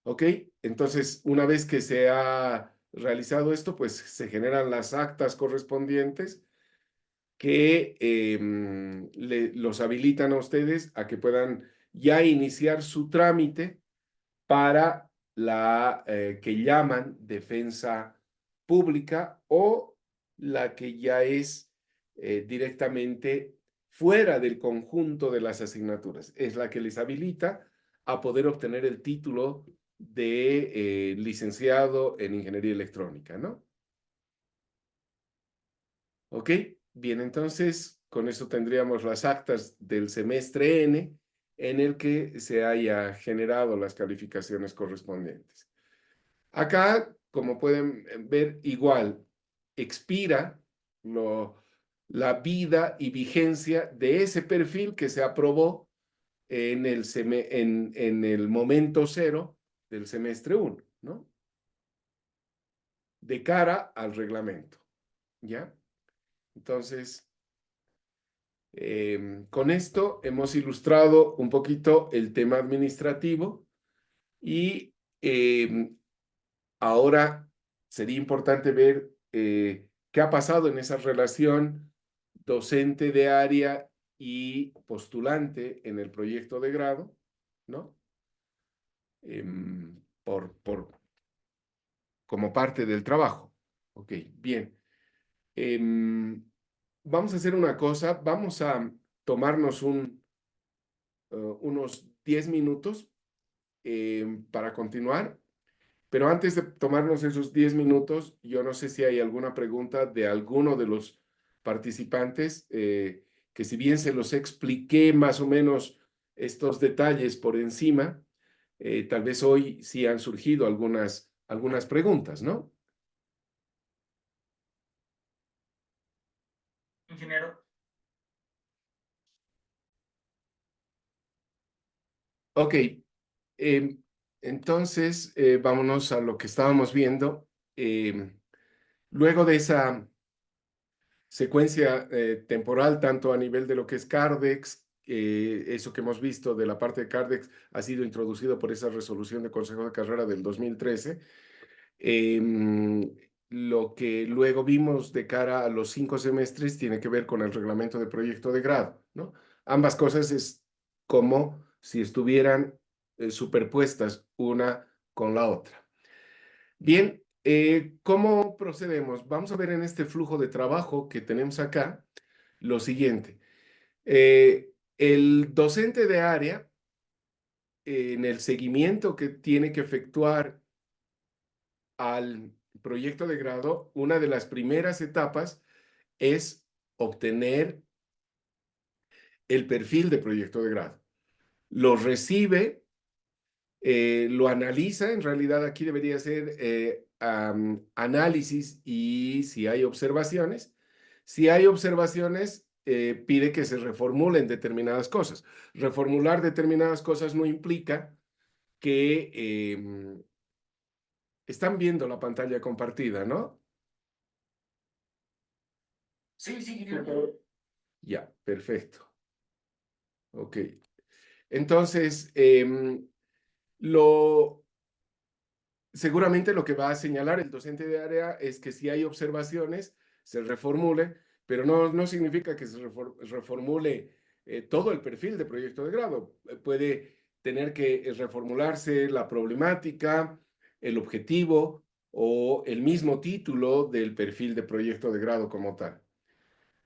S1: ¿Ok? Entonces, una vez que se ha realizado esto, pues se generan las actas correspondientes que los habilitan a ustedes a que puedan ya iniciar su trámite para la que llaman defensa pública o la que ya es directamente fuera del conjunto de las asignaturas. Es la que les habilita a poder obtener el título de licenciado en ingeniería electrónica, ¿no? ¿Ok? Bien, entonces con eso tendríamos las actas del semestre N en el que se haya generado las calificaciones correspondientes. Acá, como pueden ver, igual expira la vida y vigencia de ese perfil que se aprobó en el momento cero del semestre 1, ¿no? De cara al reglamento, ¿ya? Entonces, con esto hemos ilustrado un poquito el tema administrativo y ahora sería importante ver qué ha pasado en esa relación docente de área y postulante en el proyecto de grado, ¿no? Como parte del trabajo. Ok, bien. Vamos a hacer una cosa, vamos a tomarnos unos 10 minutos para continuar. Pero antes de tomarnos esos 10 minutos, yo no sé si hay alguna pregunta de alguno de los participantes, que si bien se los expliqué más o menos estos detalles por encima, tal vez hoy sí han surgido algunas preguntas, ¿no?
S2: Ingeniero,
S1: Ok, entonces vámonos a lo que estábamos viendo. Luego de esa secuencia temporal, tanto a nivel de lo que es Cardex, eso que hemos visto de la parte de Cardex ha sido introducido por esa resolución de Consejo de Carrera del 2013. Lo que luego vimos de cara a los 5 semestres tiene que ver con el reglamento de proyecto de grado, ¿no? Ambas cosas es como si estuvieran superpuestas una con la otra. Bien, ¿cómo procedemos? Vamos a ver en este flujo de trabajo que tenemos acá lo siguiente. El docente de área, en el seguimiento que tiene que efectuar al proyecto de grado, una de las primeras etapas es obtener el perfil de proyecto de grado. Lo recibe, lo analiza, en realidad aquí debería ser análisis y si hay observaciones. Si hay observaciones, pide que se reformulen determinadas cosas. Reformular determinadas cosas no implica que están viendo la pantalla compartida, ¿no?
S2: Sí, sí, ingeniero.
S1: Ya, perfecto. Ok. Entonces, seguramente lo que va a señalar el docente de área es que si hay observaciones, se reformule, pero no significa que se reformule todo el perfil de proyecto de grado. Puede tener que reformularse la problemática, el objetivo o el mismo título del perfil de proyecto de grado como tal.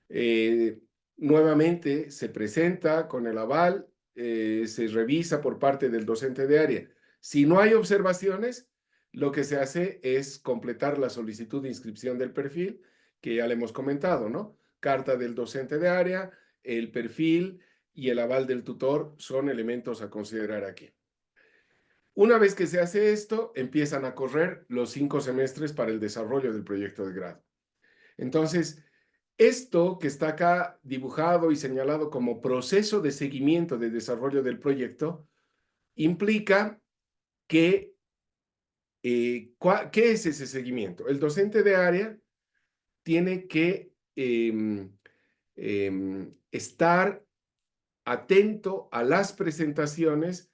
S1: Eh, Nuevamente se presenta con el aval, se revisa por parte del docente de área. Si no hay observaciones, lo que se hace es completar la solicitud de inscripción del perfil, que ya le hemos comentado, ¿no? Carta del docente de área, el perfil y el aval del tutor son elementos a considerar aquí. Una vez que se hace esto, empiezan a correr los 5 semestres para el desarrollo del proyecto de grado. Entonces, esto que está acá dibujado y señalado como proceso de seguimiento de desarrollo del proyecto implica que, ¿qué es ese seguimiento? El docente de área tiene que estar atento a las presentaciones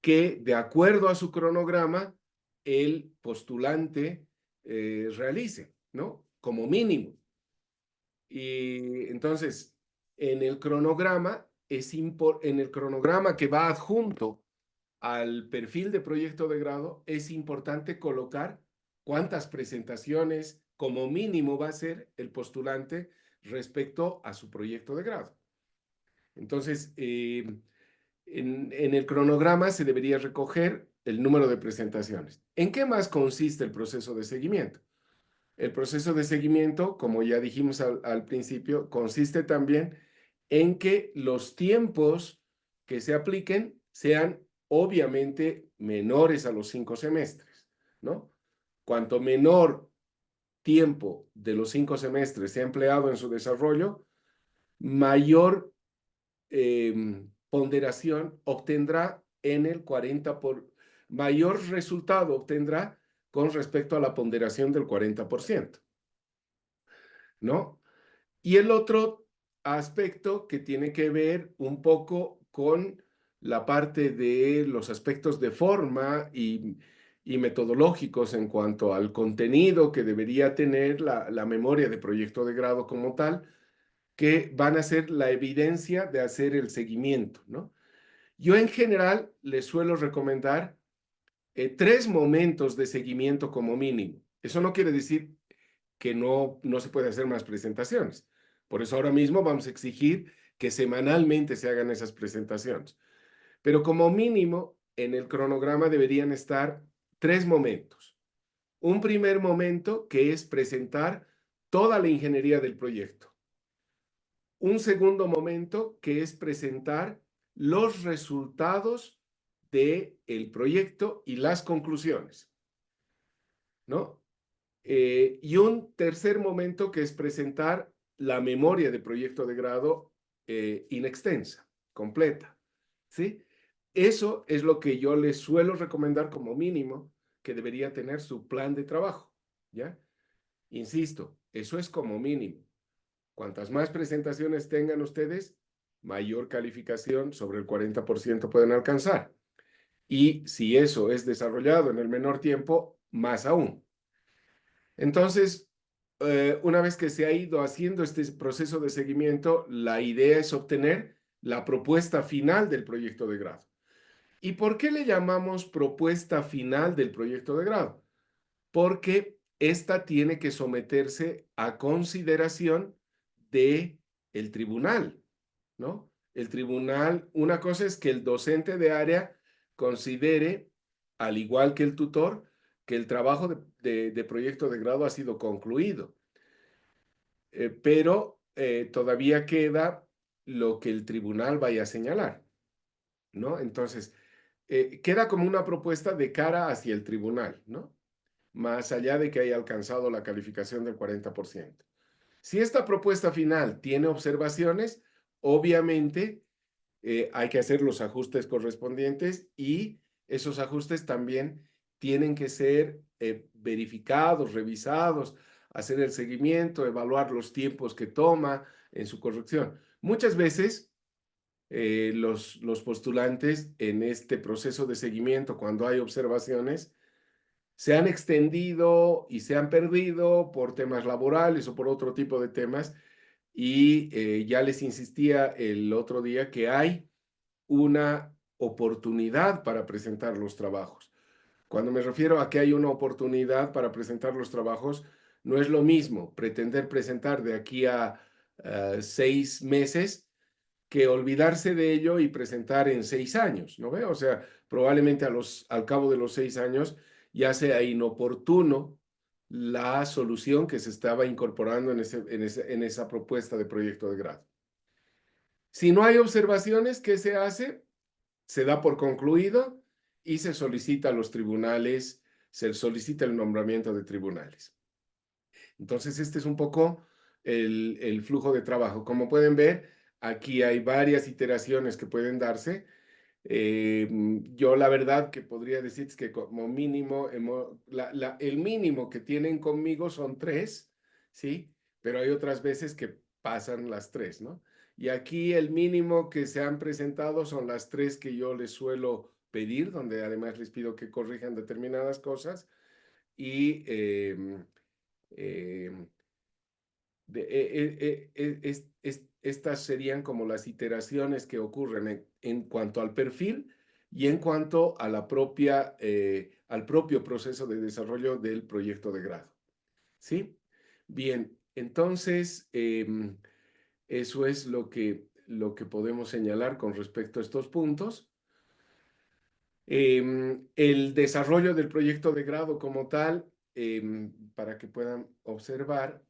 S1: que, de acuerdo a su cronograma, el postulante realice, ¿no? Como mínimo. Y entonces, en el cronograma, en el cronograma que va adjunto al perfil de proyecto de grado, es importante colocar cuántas presentaciones como mínimo va a hacer el postulante respecto a su proyecto de grado. Entonces, en el cronograma se debería recoger el número de presentaciones. ¿En qué más consiste el proceso de seguimiento? El proceso de seguimiento, como ya dijimos al principio, consiste también en que los tiempos que se apliquen sean obviamente menores a los 5 semestres, ¿no? Cuanto menor tiempo de los 5 semestres sea empleado en su desarrollo, mayor ponderación obtendrá en el 40%, mayor resultado obtendrá con respecto a la ponderación del 40%, ¿no? Y el otro aspecto que tiene que ver un poco con la parte de los aspectos de forma y metodológicos en cuanto al contenido que debería tener la memoria de proyecto de grado como tal, que van a ser la evidencia de hacer el seguimiento, ¿no? Yo en general les suelo recomendar 3 momentos de seguimiento como mínimo. Eso no quiere decir que no se puede hacer más presentaciones. Por eso ahora mismo vamos a exigir que semanalmente se hagan esas presentaciones. Pero como mínimo, en el cronograma deberían estar 3 momentos. Un primer momento que es presentar toda la ingeniería del proyecto. Un segundo momento que es presentar los resultados del proyecto y las conclusiones, ¿no? Y un tercer momento que es presentar la memoria de proyecto de grado inextensa, completa, ¿sí? Eso es lo que yo les suelo recomendar como mínimo que debería tener su plan de trabajo, ¿ya? Insisto, eso es como mínimo. Cuantas más presentaciones tengan ustedes, mayor calificación sobre el 40% pueden alcanzar. Y si eso es desarrollado en el menor tiempo, más aún. Entonces, una vez que se ha ido haciendo este proceso de seguimiento, la idea es obtener la propuesta final del proyecto de grado. ¿Y por qué le llamamos propuesta final del proyecto de grado? Porque esta tiene que someterse a consideración de el tribunal, ¿no? El tribunal, una cosa es que el docente de área considere, al igual que el tutor, que el trabajo de proyecto de grado ha sido concluido, pero todavía queda lo que el tribunal vaya a señalar, ¿no? Entonces, queda como una propuesta de cara hacia el tribunal, ¿no? más allá de que haya alcanzado la calificación del 40%. Si esta propuesta final tiene observaciones, obviamente hay que hacer los ajustes correspondientes y esos ajustes también tienen que ser verificados, revisados, hacer el seguimiento, evaluar los tiempos que toma en su corrección. Muchas veces los postulantes en este proceso de seguimiento, cuando hay observaciones, se han extendido y se han perdido por temas laborales o por otro tipo de temas. Y ya les insistía el otro día que hay una oportunidad para presentar los trabajos. Cuando me refiero a que hay una oportunidad para presentar los trabajos, no es lo mismo pretender presentar de aquí a 6 meses que olvidarse de ello y presentar en 6 años, ¿no ve? O sea, probablemente al cabo de los 6 años ya sea inoportuno la solución que se estaba incorporando en esa propuesta de proyecto de grado. Si no hay observaciones, ¿qué se hace? Se da por concluido y se solicita a los tribunales, se solicita el nombramiento de tribunales. Entonces, este es un poco el flujo de trabajo. Como pueden ver, aquí hay varias iteraciones que pueden darse. Yo la verdad que podría decir que como mínimo, el mínimo que tienen conmigo son 3, ¿sí? Pero hay otras veces que pasan las 3, ¿no? Y aquí el mínimo que se han presentado son las 3 que yo les suelo pedir, donde además les pido que corrijan determinadas cosas y eh, estas serían como las iteraciones que ocurren en cuanto al perfil y en cuanto a al propio proceso de desarrollo del proyecto de grado. ¿Sí? Bien, entonces eso es lo que podemos señalar con respecto a estos puntos. El desarrollo del proyecto de grado como tal, para que puedan observar,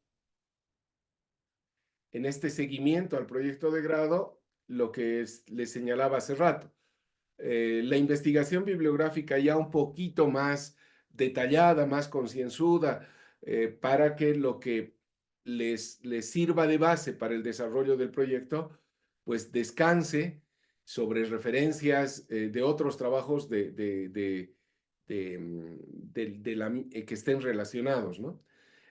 S1: en este seguimiento al proyecto de grado, lo que les señalaba hace rato, la investigación bibliográfica ya un poquito más detallada, más concienzuda, para que lo que les sirva de base para el desarrollo del proyecto, pues descanse sobre referencias de otros trabajos que estén relacionados, ¿no?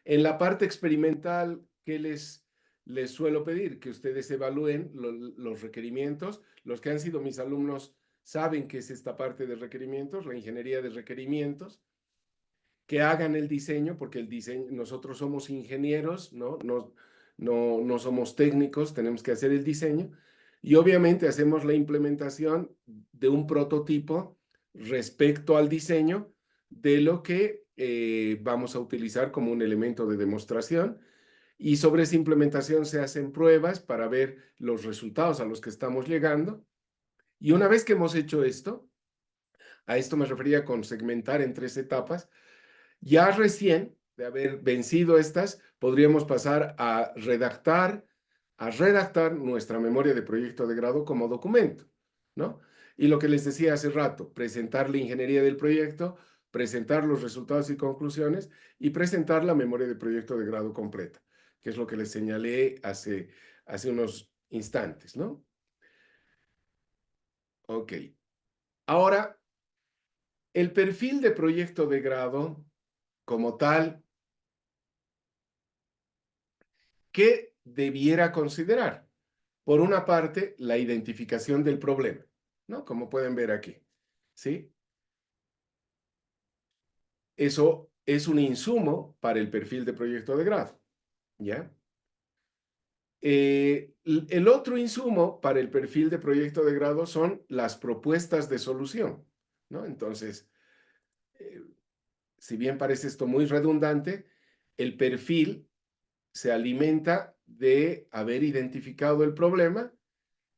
S1: En la parte experimental, ¿qué les suelo pedir? Que ustedes evalúen los requerimientos. Los que han sido mis alumnos saben qué es esta parte de requerimientos, la ingeniería de requerimientos, que hagan el diseño, porque el diseño, nosotros somos ingenieros, ¿no? No somos técnicos, tenemos que hacer el diseño y obviamente hacemos la implementación de un prototipo respecto al diseño de lo que vamos a utilizar como un elemento de demostración y sobre esa implementación se hacen pruebas para ver los resultados a los que estamos llegando. Y una vez que hemos hecho esto, a esto me refería con segmentar en 3 etapas, ya recién de haber vencido estas, podríamos pasar a redactar nuestra memoria de proyecto de grado como documento, ¿no? Y lo que les decía hace rato, presentar la ingeniería del proyecto, presentar los resultados y conclusiones y presentar la memoria de proyecto de grado completa, que es lo que les señalé hace unos instantes, ¿no? Ok. Ahora, el perfil de proyecto de grado como tal, ¿qué debiera considerar? Por una parte, la identificación del problema, ¿no? Como pueden ver aquí, ¿sí? Eso es un insumo para el perfil de proyecto de grado, ¿ya? El otro insumo para el perfil de proyecto de grado son las propuestas de solución, ¿no? Entonces, eh, si bien parece esto muy redundante, el perfil se alimenta de haber identificado el problema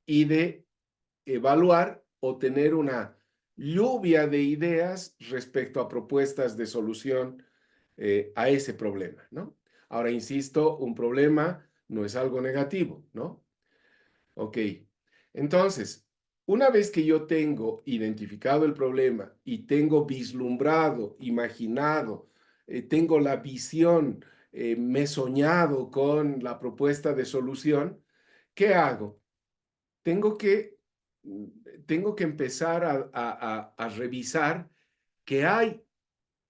S1: y de evaluar o tener una lluvia de ideas respecto a propuestas de solución a ese problema, ¿no? Ahora, insisto, un problema no es algo negativo, ¿no? Ok. Entonces, una vez que yo tengo identificado el problema y tengo vislumbrado, imaginado tengo la visión, me he soñado con la propuesta de solución, ¿qué hago? Tengo que, tengo que empezar a revisar qué hay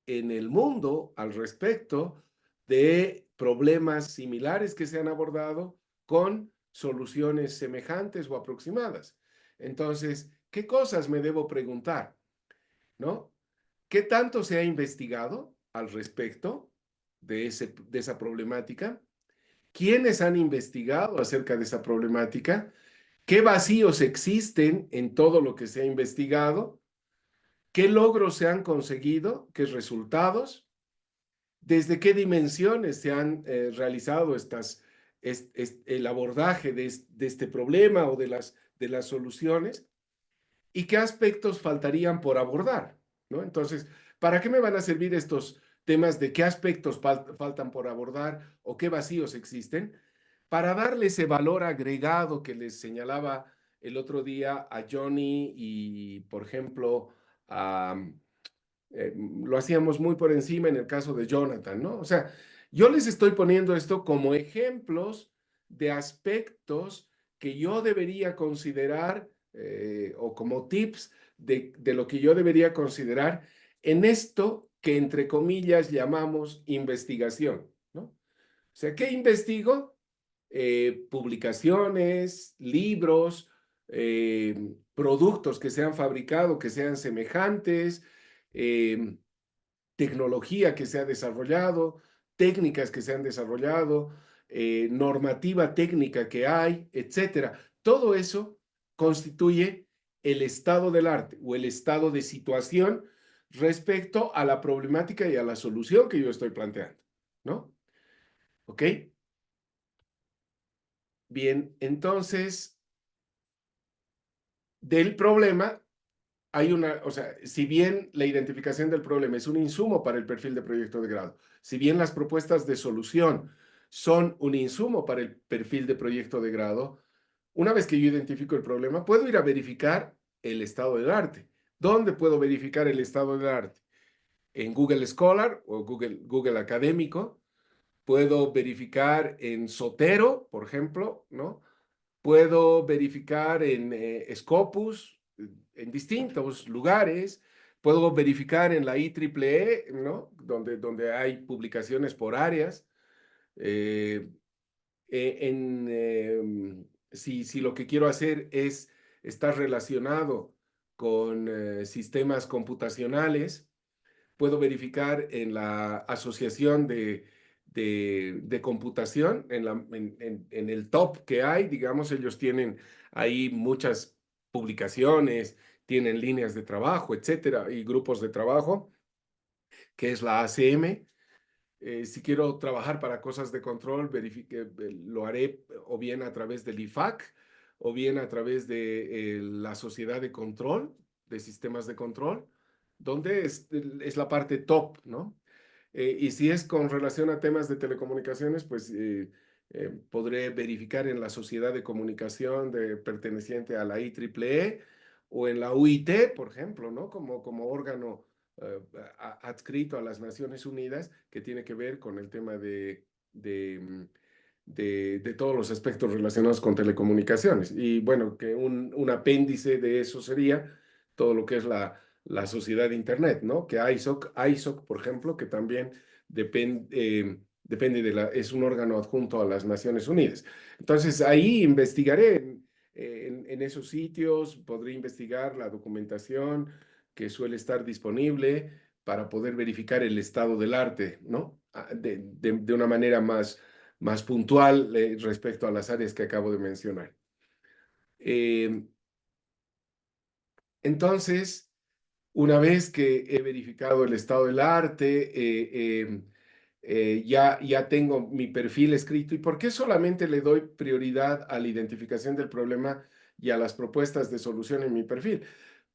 S1: en el mundo al respecto de problemas similares que se han abordado con soluciones semejantes o aproximadas. Entonces, ¿qué cosas me debo preguntar? ¿No? ¿Qué tanto se ha investigado al respecto de esa problemática? ¿Quiénes han investigado acerca de esa problemática? ¿Qué vacíos existen en todo lo que se ha investigado? ¿Qué logros se han conseguido? ¿Qué resultados? ¿Desde qué dimensiones se han realizado el abordaje de este problema o de las soluciones? ¿Y qué aspectos faltarían por abordar? ¿No? Entonces, ¿para qué me van a servir estos temas de qué aspectos faltan por abordar o qué vacíos existen? Para darle ese valor agregado que les señalaba el otro día a Johnny y, por ejemplo, a, lo hacíamos muy por encima en el caso de Jonathan, ¿no? O sea, yo les estoy poniendo esto como ejemplos de aspectos que yo debería considerar o como tips de lo que yo debería considerar en esto que entre comillas llamamos investigación, ¿no? O sea, ¿qué investigo? Publicaciones, libros, productos que se han fabricado, que sean semejantes, eh, tecnología que se ha desarrollado, técnicas que se han desarrollado, normativa técnica que hay, etcétera. Todo eso constituye el estado del arte o el estado de situación respecto a la problemática y a la solución que yo estoy planteando, ¿no? ¿Ok? Bien, entonces, del problema hay una, o sea, si bien la identificación del problema es un insumo para el perfil de proyecto de grado, si bien las propuestas de solución son un insumo para el perfil de proyecto de grado, una vez que yo identifico el problema, puedo ir a verificar el estado del arte. ¿Dónde puedo verificar el estado del arte? En Google Scholar o Google Académico. Puedo verificar en Zotero, por ejemplo, ¿no? Puedo verificar en Scopus, en distintos lugares. Puedo verificar en la IEEE, ¿no? Donde hay publicaciones por áreas. Eh, si lo que quiero hacer es estar relacionado con sistemas computacionales, puedo verificar en la asociación de computación, en el top que hay, digamos, ellos tienen ahí muchas publicaciones, tienen líneas de trabajo, etcétera, y grupos de trabajo, que es la ACM. Si quiero trabajar para cosas de control, lo haré o bien a través del IFAC o bien a través de la Sociedad de Control, de Sistemas de Control, donde es la parte top, ¿no? Y si es con relación a temas de telecomunicaciones, pues podré verificar en la Sociedad de Comunicación perteneciente a la IEEE o en la UIT, por ejemplo, ¿no? Como órgano eh, adscrito a las Naciones Unidas, que tiene que ver con el tema de todos los aspectos relacionados con telecomunicaciones. Y bueno, que un apéndice de eso sería todo lo que es la sociedad de Internet, ¿no? Que ISOC, por ejemplo, que también depende es un órgano adjunto a las Naciones Unidas. Entonces, ahí investigaré en esos sitios, podré investigar la documentación que suele estar disponible para poder verificar el estado del arte, ¿no? De una manera más puntual respecto a las áreas que acabo de mencionar. Eh, entonces, una vez que he verificado el estado del arte, ya tengo mi perfil escrito. ¿Y por qué solamente le doy prioridad a la identificación del problema y a las propuestas de solución en mi perfil?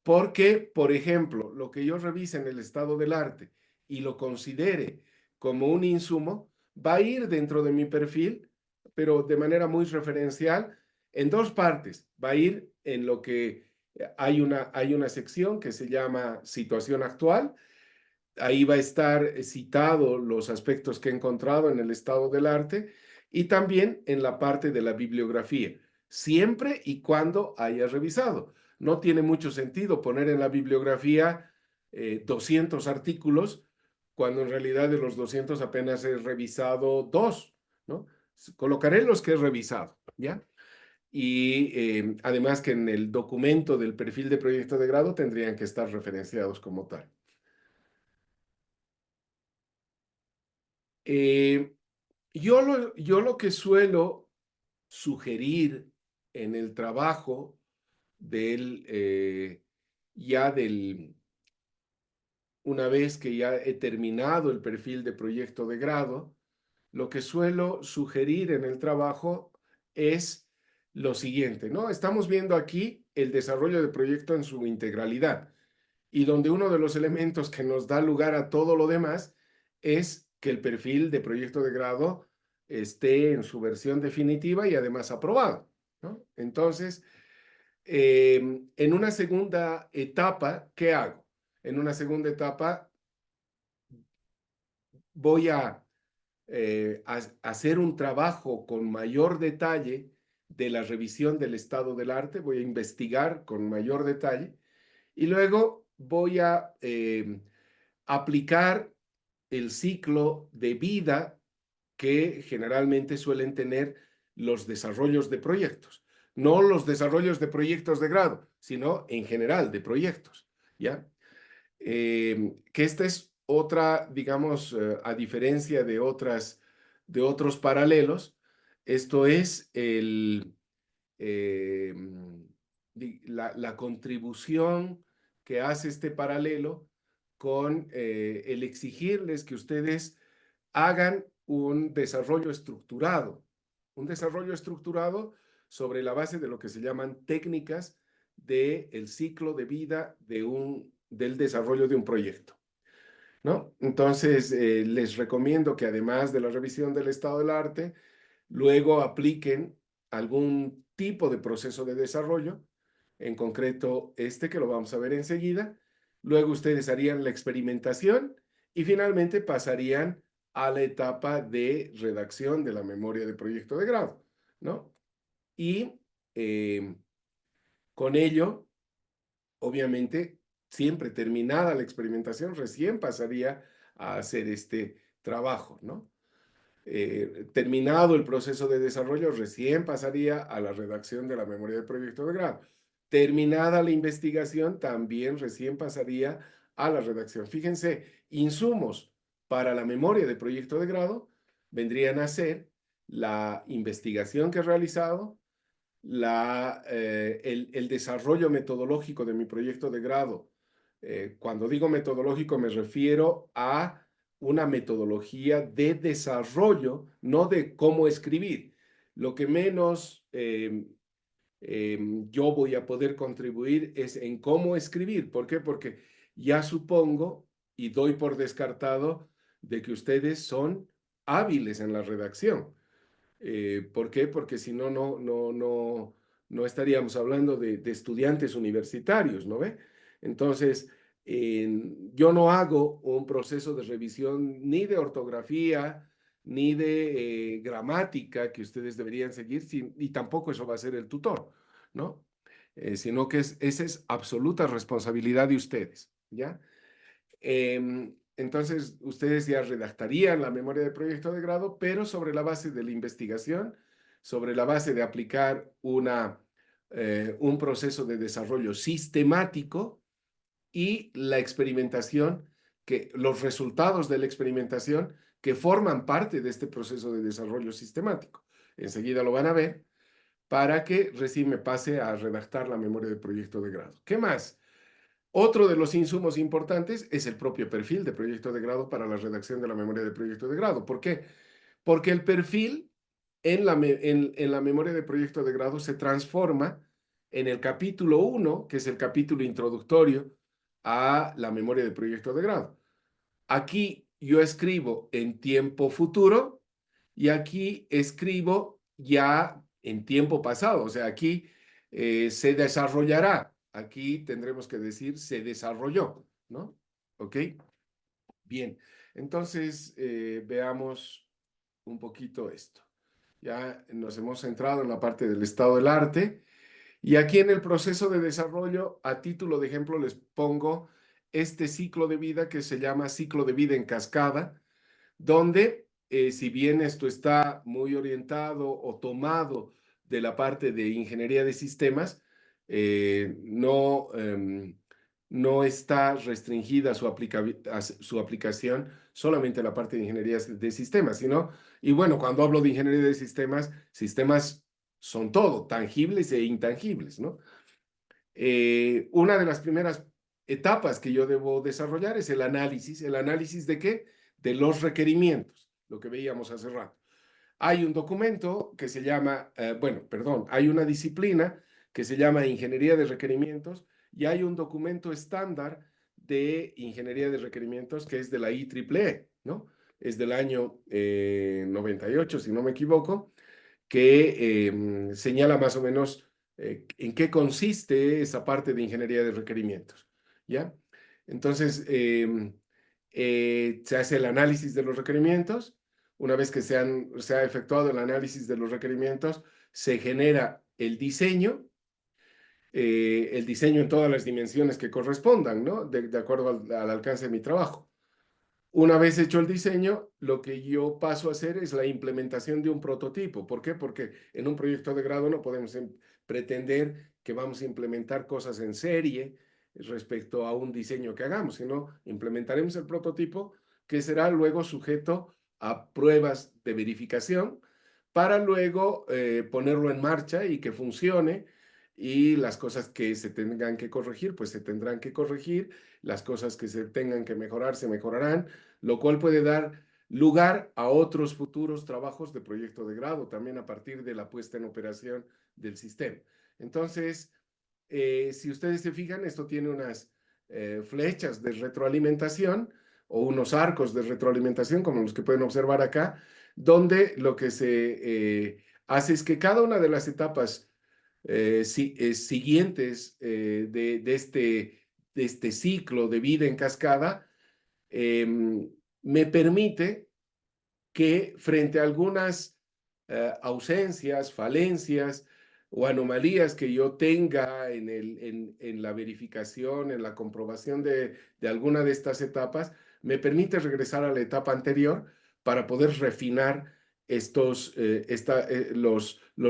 S1: Porque, por ejemplo, lo que yo revise en el estado del arte y lo considere como un insumo, va a ir dentro de mi perfil, pero de manera muy referencial, en dos partes. Va a ir en lo que hay una sección que se llama situación actual, Ahí va a estar citado los aspectos que he encontrado en el estado del arte y también en la parte de la bibliografía, siempre y cuando haya revisado. No tiene mucho sentido poner en la bibliografía 200 artículos cuando en realidad de los 200 apenas he revisado 2, ¿no? Colocaré los que he revisado, ¿ya? Y además que en el documento del perfil de proyecto de grado tendrían que estar referenciados como tal. Eh, yo lo que suelo sugerir en el trabajo del, ya del, una vez que ya he terminado el perfil de proyecto de grado, lo que suelo sugerir en el trabajo es lo siguiente, ¿no? Estamos viendo aquí el desarrollo de proyecto en su integralidad y donde uno de los elementos que nos da lugar a todo lo demás es que el perfil de proyecto de grado esté en su versión definitiva y además aprobado, ¿no? Entonces, en una segunda etapa, ¿qué hago? En una segunda etapa voy a hacer un trabajo con mayor detalle de la revisión del estado del arte, voy a investigar con mayor detalle y luego voy a aplicar el ciclo de vida que generalmente suelen tener los desarrollos de proyectos. No los desarrollos de proyectos de grado, sino en general de proyectos, ¿ya? Que esta es otra, digamos, a diferencia de otros paralelos, esto es eh, la contribución que hace este paralelo con el exigirles que ustedes hagan un desarrollo estructurado sobre la base de lo que se llaman técnicas del ciclo de vida del desarrollo de un proyecto, ¿no? Entonces, les recomiendo que además de la revisión del estado del arte, luego apliquen algún tipo de proceso de desarrollo, en concreto este que lo vamos a ver enseguida. Luego ustedes harían la experimentación y finalmente pasarían a la etapa de redacción de la memoria de proyecto de grado, ¿no? Y eh, con ello, obviamente, siempre terminada la experimentación, recién pasaría a hacer este trabajo, ¿no? Terminado el proceso de desarrollo, recién pasaría a la redacción de la memoria de proyecto de grado. Terminada la investigación, también recién pasaría a la redacción. Fíjense, insumos para la memoria de proyecto de grado vendrían a ser la investigación que he realizado, el desarrollo metodológico de mi proyecto de grado. Cuando digo metodológico me refiero a una metodología de desarrollo, no de cómo escribir. Lo que menos yo voy a poder contribuir es en cómo escribir. ¿Por qué? Porque ya supongo y doy por descartado de que ustedes son hábiles en la redacción. ¿Por qué? Porque si no, no estaríamos hablando de estudiantes universitarios, ¿no ve? Entonces, yo no hago un proceso de revisión ni de ortografía, ni de gramática que ustedes deberían seguir, y tampoco eso va a ser el tutor, ¿no? Sino que esa es absoluta responsabilidad de ustedes, ¿ya? Entonces, ustedes ya redactarían la memoria de proyecto de grado, pero sobre la base de la investigación, sobre la base de aplicar un proceso de desarrollo sistemático y la experimentación, los resultados de la experimentación que forman parte de este proceso de desarrollo sistemático. Enseguida lo van a ver para que recién me pase a redactar la memoria de proyecto de grado. ¿Qué más? Otro de los insumos importantes es el propio perfil de proyecto de grado para la redacción de la memoria de proyecto de grado. ¿Por qué? Porque el perfil en la memoria de proyecto de grado se transforma en el capítulo 1, que es el capítulo introductorio a la memoria de proyecto de grado. Aquí yo escribo en tiempo futuro y aquí escribo ya en tiempo pasado. O sea, aquí se desarrollará. Aquí tendremos que decir se desarrolló, ¿no? ¿Ok? Bien, entonces veamos un poquito esto. Ya nos hemos centrado en la parte del estado del arte y aquí en el proceso de desarrollo, a título de ejemplo, les pongo este ciclo de vida que se llama ciclo de vida en cascada, donde si bien esto está muy orientado o tomado de la parte de ingeniería de sistemas, no está restringida su aplicación solamente a la parte de ingeniería de sistemas, sino, y bueno, cuando hablo de ingeniería de sistemas, sistemas son todo, tangibles e intangibles, ¿no? Una de las primeras etapas que yo debo desarrollar es el análisis. ¿El análisis de qué? De los requerimientos, lo que veíamos hace rato. Hay un documento que se llama, bueno, perdón, hay una disciplina que se llama Ingeniería de Requerimientos y hay un documento estándar de Ingeniería de Requerimientos que es de la IEEE, ¿no? Es del año 98, si no me equivoco, que señala más o menos en qué consiste esa parte de ingeniería de requerimientos, ¿ya? Entonces, se hace el análisis de los requerimientos. Una vez que se ha efectuado el análisis de los requerimientos, se genera el diseño en todas las dimensiones que correspondan, ¿no? De acuerdo al alcance de mi trabajo. Una vez hecho el diseño, lo que yo paso a hacer es la implementación de un prototipo. ¿Por qué? Porque en un proyecto de grado no podemos pretender que vamos a implementar cosas en serie respecto a un diseño que hagamos, sino implementaremos el prototipo que será luego sujeto a pruebas de verificación para luego ponerlo en marcha y que funcione, y las cosas que se tengan que corregir, pues se tendrán que corregir, las cosas que se tengan que mejorar, se mejorarán, lo cual puede dar lugar a otros futuros trabajos de proyecto de grado, también a partir de la puesta en operación del sistema. Entonces, si ustedes se fijan, esto tiene unas flechas de retroalimentación o unos arcos de retroalimentación, como los que pueden observar acá, donde lo que se hace es que cada una de las etapas siguientes de este ciclo de vida en cascada me permite que frente a algunas ausencias, falencias o anomalías que yo tenga en la verificación, en la comprobación de alguna de estas etapas, me permite regresar a la etapa anterior para poder refinar los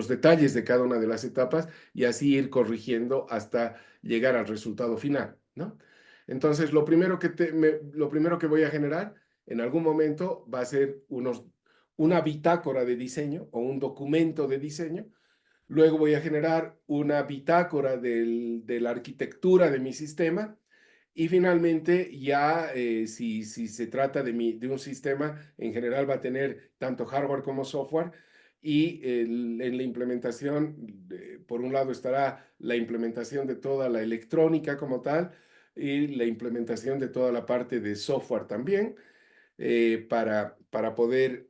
S1: detalles de cada una de las etapas y así ir corrigiendo hasta llegar al resultado final, ¿no? Entonces, lo primero que voy a generar en algún momento va a ser una bitácora de diseño o un documento de diseño. Luego voy a generar una bitácora de la arquitectura de mi sistema. Y finalmente, ya si se trata de un sistema, en general va a tener tanto hardware como software. Y en la implementación, por un lado estará la implementación de toda la electrónica como tal y la implementación de toda la parte de software también para poder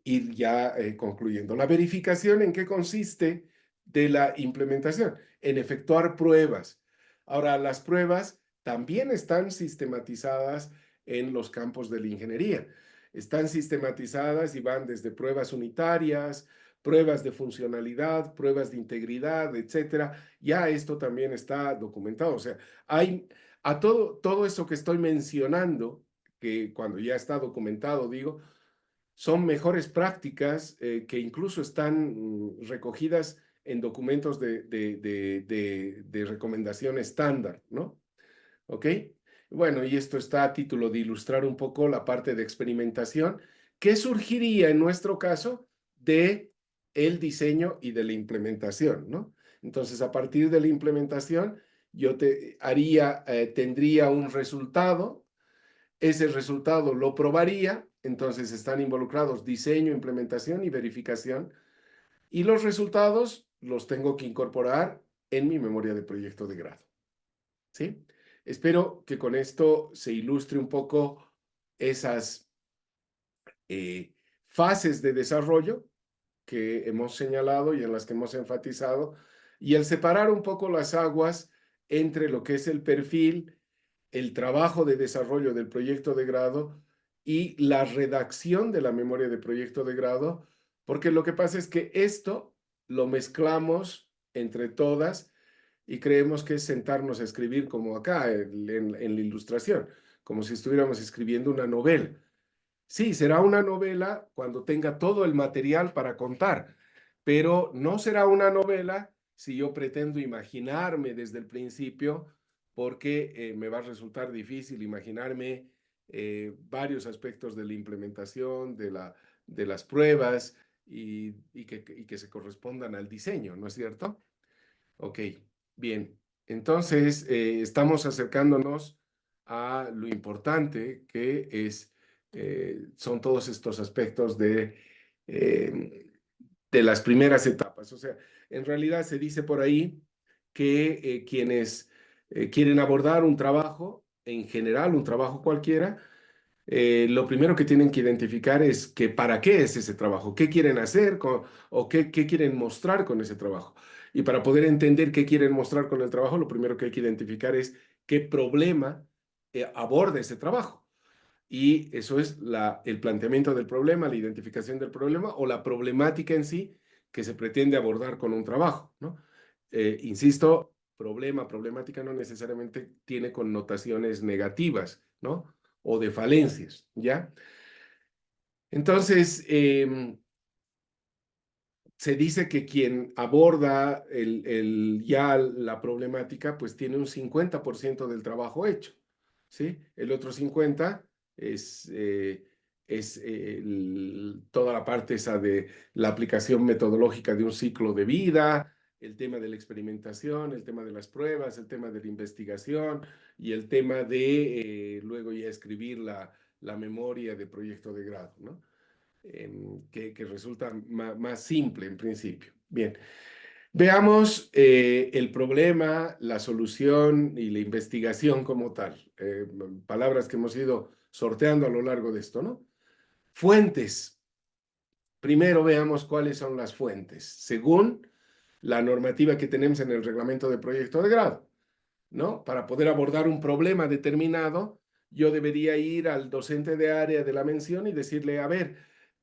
S1: ir ya concluyendo. ¿La verificación en qué consiste de la implementación? En efectuar pruebas. Ahora, las pruebas también están sistematizadas en los campos de la ingeniería. Están sistematizadas y van desde pruebas unitarias, pruebas de funcionalidad, pruebas de integridad, etcétera. Ya esto también está documentado. O sea, hay a todo eso que estoy mencionando, que cuando ya está documentado, digo, son mejores prácticas que incluso están recogidas en documentos de recomendación estándar, ¿no? ¿Ok? Bueno, y esto está a título de ilustrar un poco la parte de experimentación que surgiría en nuestro caso de el diseño y de la implementación, ¿no? Entonces, a partir de la implementación, tendría un resultado. Ese resultado lo probaría, entonces están involucrados diseño, implementación y verificación, y los resultados los tengo que incorporar en mi memoria de proyecto de grado. ¿Sí? Espero que con esto se ilustre un poco esas fases de desarrollo que hemos señalado y en las que hemos enfatizado, y el separar un poco las aguas entre lo que es el perfil el trabajo de desarrollo del proyecto de grado y la redacción de la memoria de proyecto de grado, porque lo que pasa es que esto lo mezclamos entre todas y creemos que es sentarnos a escribir como acá en la ilustración, como si estuviéramos escribiendo una novela. Sí, será una novela cuando tenga todo el material para contar, pero no será una novela si yo pretendo imaginarme desde el principio, porque me va a resultar difícil imaginarme varios aspectos de la implementación, de las pruebas y que se correspondan al diseño, ¿no es cierto? Ok, bien. Entonces, estamos acercándonos a lo importante que es, son todos estos aspectos de las primeras etapas. O sea, en realidad se dice por ahí que quienes quieren abordar un trabajo, en general, un trabajo cualquiera, lo primero que tienen que identificar es que para qué es ese trabajo, qué quieren hacer o qué quieren mostrar con ese trabajo. Y para poder entender qué quieren mostrar con el trabajo, lo primero que hay que identificar es qué problema aborda ese trabajo. Y eso es el planteamiento del problema, la identificación del problema o la problemática en sí que se pretende abordar con un trabajo, ¿no? Insisto, problemática no necesariamente tiene connotaciones negativas, ¿no? O de falencias, ¿ya? Entonces, se dice que quien aborda ya la problemática, pues tiene un 50% del trabajo hecho, ¿sí? El otro 50% es toda la parte esa de la aplicación metodológica de un ciclo de vida, el tema de la experimentación, el tema de las pruebas, el tema de la investigación y el tema de luego ya escribir la memoria de proyecto de grado, ¿no? Que resulta más simple en principio. Bien, veamos el problema, la solución y la investigación como tal. Palabras que hemos ido sorteando a lo largo de esto, ¿no? Fuentes. Primero veamos cuáles son las fuentes, según la normativa que tenemos en el reglamento de proyecto de grado, ¿no? Para poder abordar un problema determinado, yo debería ir al docente de área de la mención y decirle, a ver,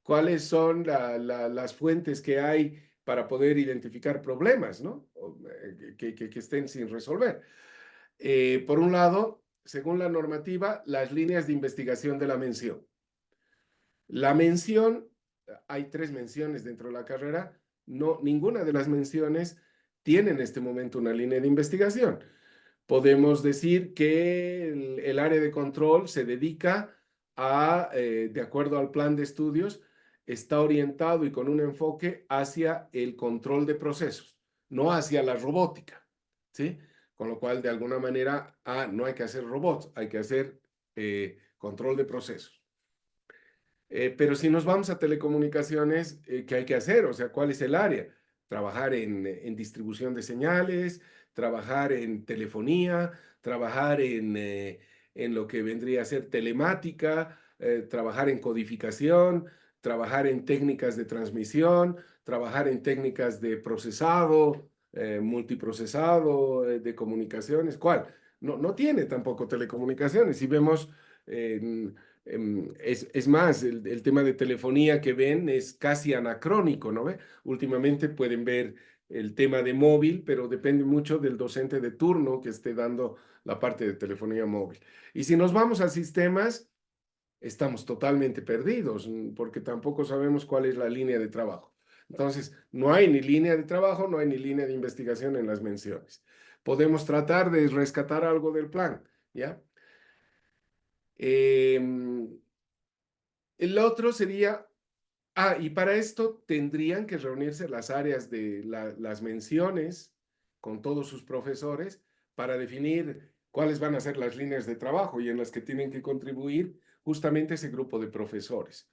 S1: ¿cuáles son las fuentes que hay para poder identificar problemas, ¿no? Que estén sin resolver? Por un lado, según la normativa, las líneas de investigación de la mención. La mención, hay 3 menciones dentro de la carrera, no, ninguna de las menciones tiene en este momento una línea de investigación. Podemos decir que el área de control se dedica a, de acuerdo al plan de estudios, está orientado y con un enfoque hacia el control de procesos, no hacia la robótica, ¿sí? Con lo cual, de alguna manera, no hay que hacer robots, hay que hacer control de procesos. Pero si nos vamos a telecomunicaciones, ¿qué hay que hacer? O sea, ¿cuál es el área? Trabajar en distribución de señales, trabajar en telefonía, trabajar en lo que vendría a ser telemática, trabajar en codificación, trabajar en técnicas de transmisión, trabajar en técnicas de procesado, multiprocesado, de comunicaciones. ¿Cuál? No tiene tampoco telecomunicaciones. Si vemos... es más, el tema de telefonía que ven es casi anacrónico, ¿no ve? Últimamente pueden ver el tema de móvil, pero depende mucho del docente de turno que esté dando la parte de telefonía móvil. Y si nos vamos a sistemas, estamos totalmente perdidos, porque tampoco sabemos cuál es la línea de trabajo. Entonces, no hay ni línea de trabajo, no hay ni línea de investigación en las menciones. Podemos tratar de rescatar algo del plan, ¿ya? El otro sería, y para esto tendrían que reunirse las áreas de las menciones con todos sus profesores para definir cuáles van a ser las líneas de trabajo y en las que tienen que contribuir justamente ese grupo de profesores.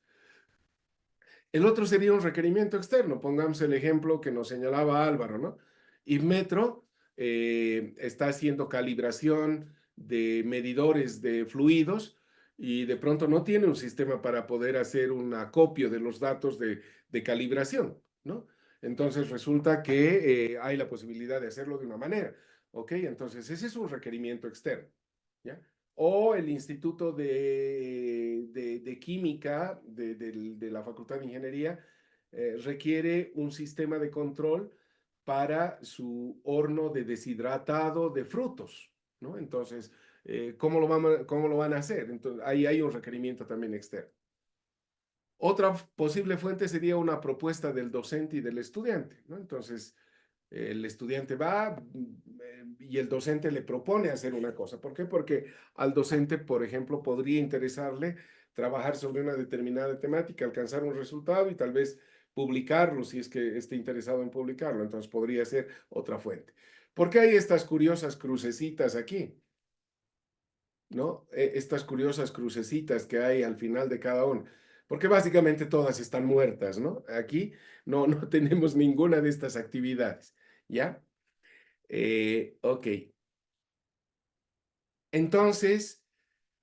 S1: El otro sería un requerimiento externo. Pongamos el ejemplo que nos señalaba Álvaro, ¿no? Inmetro está haciendo calibración de medidores de fluidos y de pronto no tiene un sistema para poder hacer un acopio de los datos de calibración, ¿no? Entonces resulta que hay la posibilidad de hacerlo de una manera, ¿ok? Entonces ese es un requerimiento externo, ¿ya? o el Instituto de Química de la Facultad de Ingeniería requiere un sistema de control para su horno de deshidratado de frutos, ¿no? Entonces, cómo lo van a hacer? Entonces, ahí hay un requerimiento también externo. Otra posible fuente sería una propuesta del docente y del estudiante, ¿no? Entonces, el estudiante va y el docente le propone hacer una cosa. ¿Por qué? Porque al docente, por ejemplo, podría interesarle trabajar sobre una determinada temática, alcanzar un resultado y tal vez publicarlo si es que esté interesado en publicarlo. Entonces podría ser otra fuente. ¿Por qué hay estas curiosas crucecitas aquí? ¿No? Estas curiosas crucecitas que hay al final de cada una. Porque básicamente todas están muertas, ¿no? Aquí no tenemos ninguna de estas actividades, ¿ya? Ok. Entonces,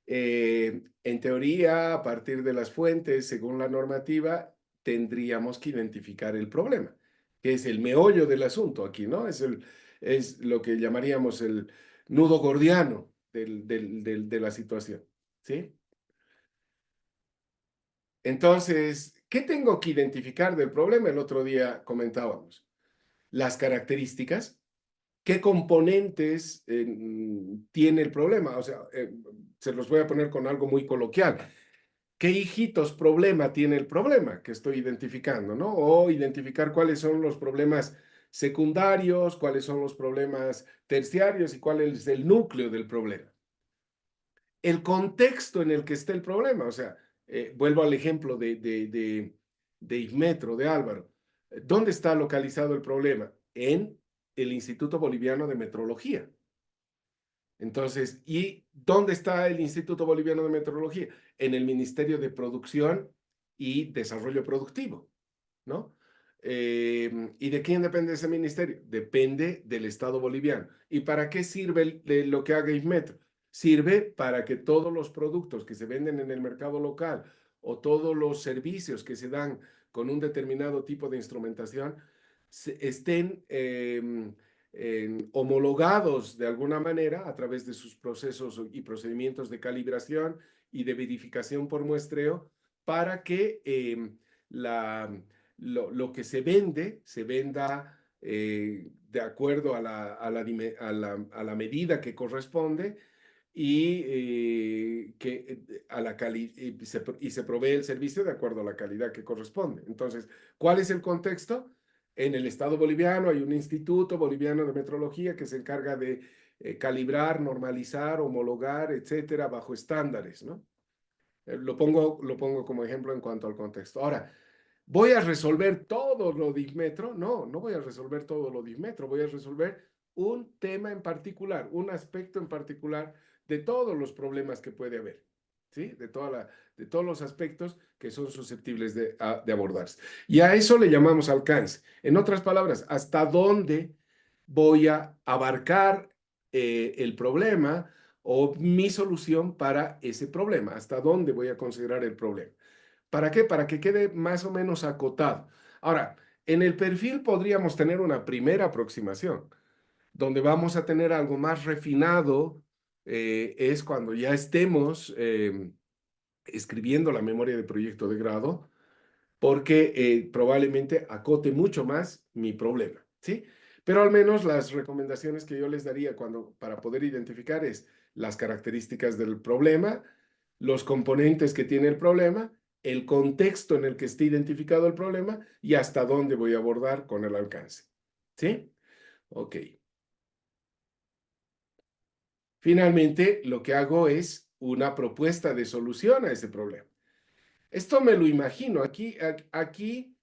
S1: en teoría, a partir de las fuentes, según la normativa, tendríamos que identificar el problema, que es el meollo del asunto aquí, ¿no? Es lo que llamaríamos el nudo gordiano de la situación, ¿sí? Entonces, ¿qué tengo que identificar del problema? El otro día comentábamos las características. ¿Qué componentes tiene el problema? O sea, se los voy a poner con algo muy coloquial. ¿Qué hijitos problema tiene el problema que estoy identificando, ¿no? O identificar cuáles son los problemas secundarios, cuáles son los problemas terciarios y cuál es el núcleo del problema. El contexto en el que está el problema, o sea, vuelvo al ejemplo de Igmetro, de Álvaro. ¿Dónde está localizado el problema? En el Instituto Boliviano de Metrología. Entonces, ¿y dónde está el Instituto Boliviano de Metrología? En el Ministerio de Producción y Desarrollo Productivo, ¿no? ¿Y de quién depende ese ministerio? Depende del Estado boliviano. ¿Y para qué sirve lo que haga IFMETRO? Sirve para que todos los productos que se venden en el mercado local o todos los servicios que se dan con un determinado tipo de instrumentación estén homologados de alguna manera a través de sus procesos y procedimientos de calibración y de verificación por muestreo para que lo que se venda de acuerdo a la medida que corresponde y, y se provee el servicio de acuerdo a la calidad que corresponde. Entonces, ¿cuál es el contexto? En el Estado boliviano hay un Instituto Boliviano de Metrología que se encarga de calibrar, normalizar, homologar, etcétera, bajo estándares, ¿no? Lo pongo como ejemplo en cuanto al contexto. Ahora, ¿voy a resolver todo lo de IFMETRO? No voy a resolver todo lo de IFMETRO. Voy a resolver un tema en particular, un aspecto en particular de todos los problemas que puede haber, ¿sí? De todos los aspectos que son susceptibles de abordarse. Y a eso le llamamos alcance. En otras palabras, ¿hasta dónde voy a abarcar el problema o mi solución para ese problema? ¿Hasta dónde voy a considerar el problema? ¿Para qué? Para que quede más o menos acotado. Ahora, en el perfil podríamos tener una primera aproximación, donde vamos a tener algo más refinado, es cuando ya estemos escribiendo la memoria de proyecto de grado, porque probablemente acote mucho más mi problema, ¿sí? Pero al menos las recomendaciones que yo les daría para poder identificar es las características del problema, los componentes que tiene el problema, el contexto en el que esté identificado el problema y hasta dónde voy a abordar con el alcance, ¿sí? Ok. Finalmente, lo que hago es una propuesta de solución a ese problema. Esto me lo imagino. Aquí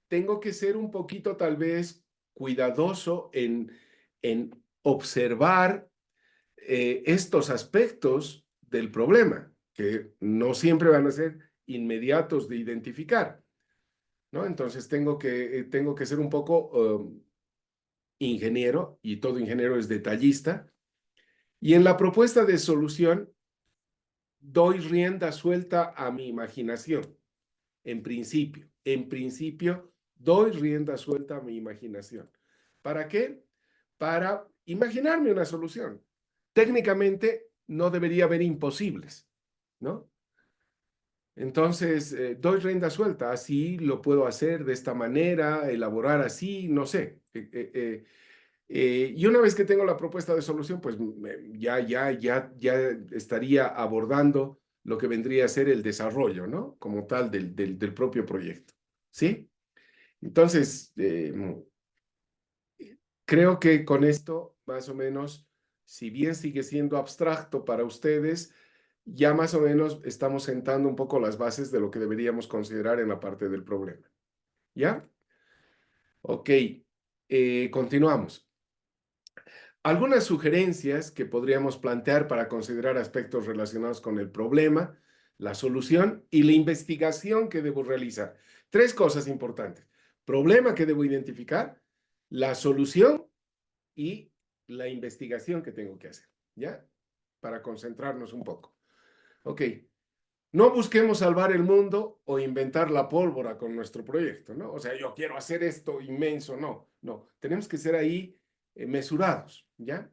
S1: tengo que ser un poquito tal vez cuidadoso en observar estos aspectos del problema, que no siempre van a ser inmediatos de identificar, ¿no? Entonces tengo que ser un poco ingeniero, y todo ingeniero es detallista, y en la propuesta de solución doy rienda suelta a mi imaginación. En principio, doy rienda suelta a mi imaginación. ¿Para qué? Para imaginarme una solución. Técnicamente, no debería haber imposibles, ¿no? Entonces, doy rienda suelta, así lo puedo hacer de esta manera, elaborar así, no sé. Y una vez que tengo la propuesta de solución, pues ya estaría abordando lo que vendría a ser el desarrollo, ¿no? Como tal del propio proyecto, ¿sí? Entonces, creo que con esto, más o menos, si bien sigue siendo abstracto para ustedes, ya más o menos estamos sentando un poco las bases de lo que deberíamos considerar en la parte del problema. ¿Ya? Ok, continuamos. Algunas sugerencias que podríamos plantear para considerar aspectos relacionados con el problema, la solución y la investigación que debo realizar. Tres cosas importantes. Problema que debo identificar, la solución y la investigación que tengo que hacer, ¿ya? Para concentrarnos un poco. Ok, no busquemos salvar el mundo o inventar la pólvora con nuestro proyecto, ¿no? O sea, yo quiero hacer esto inmenso, no. Tenemos que ser ahí mesurados, ¿ya?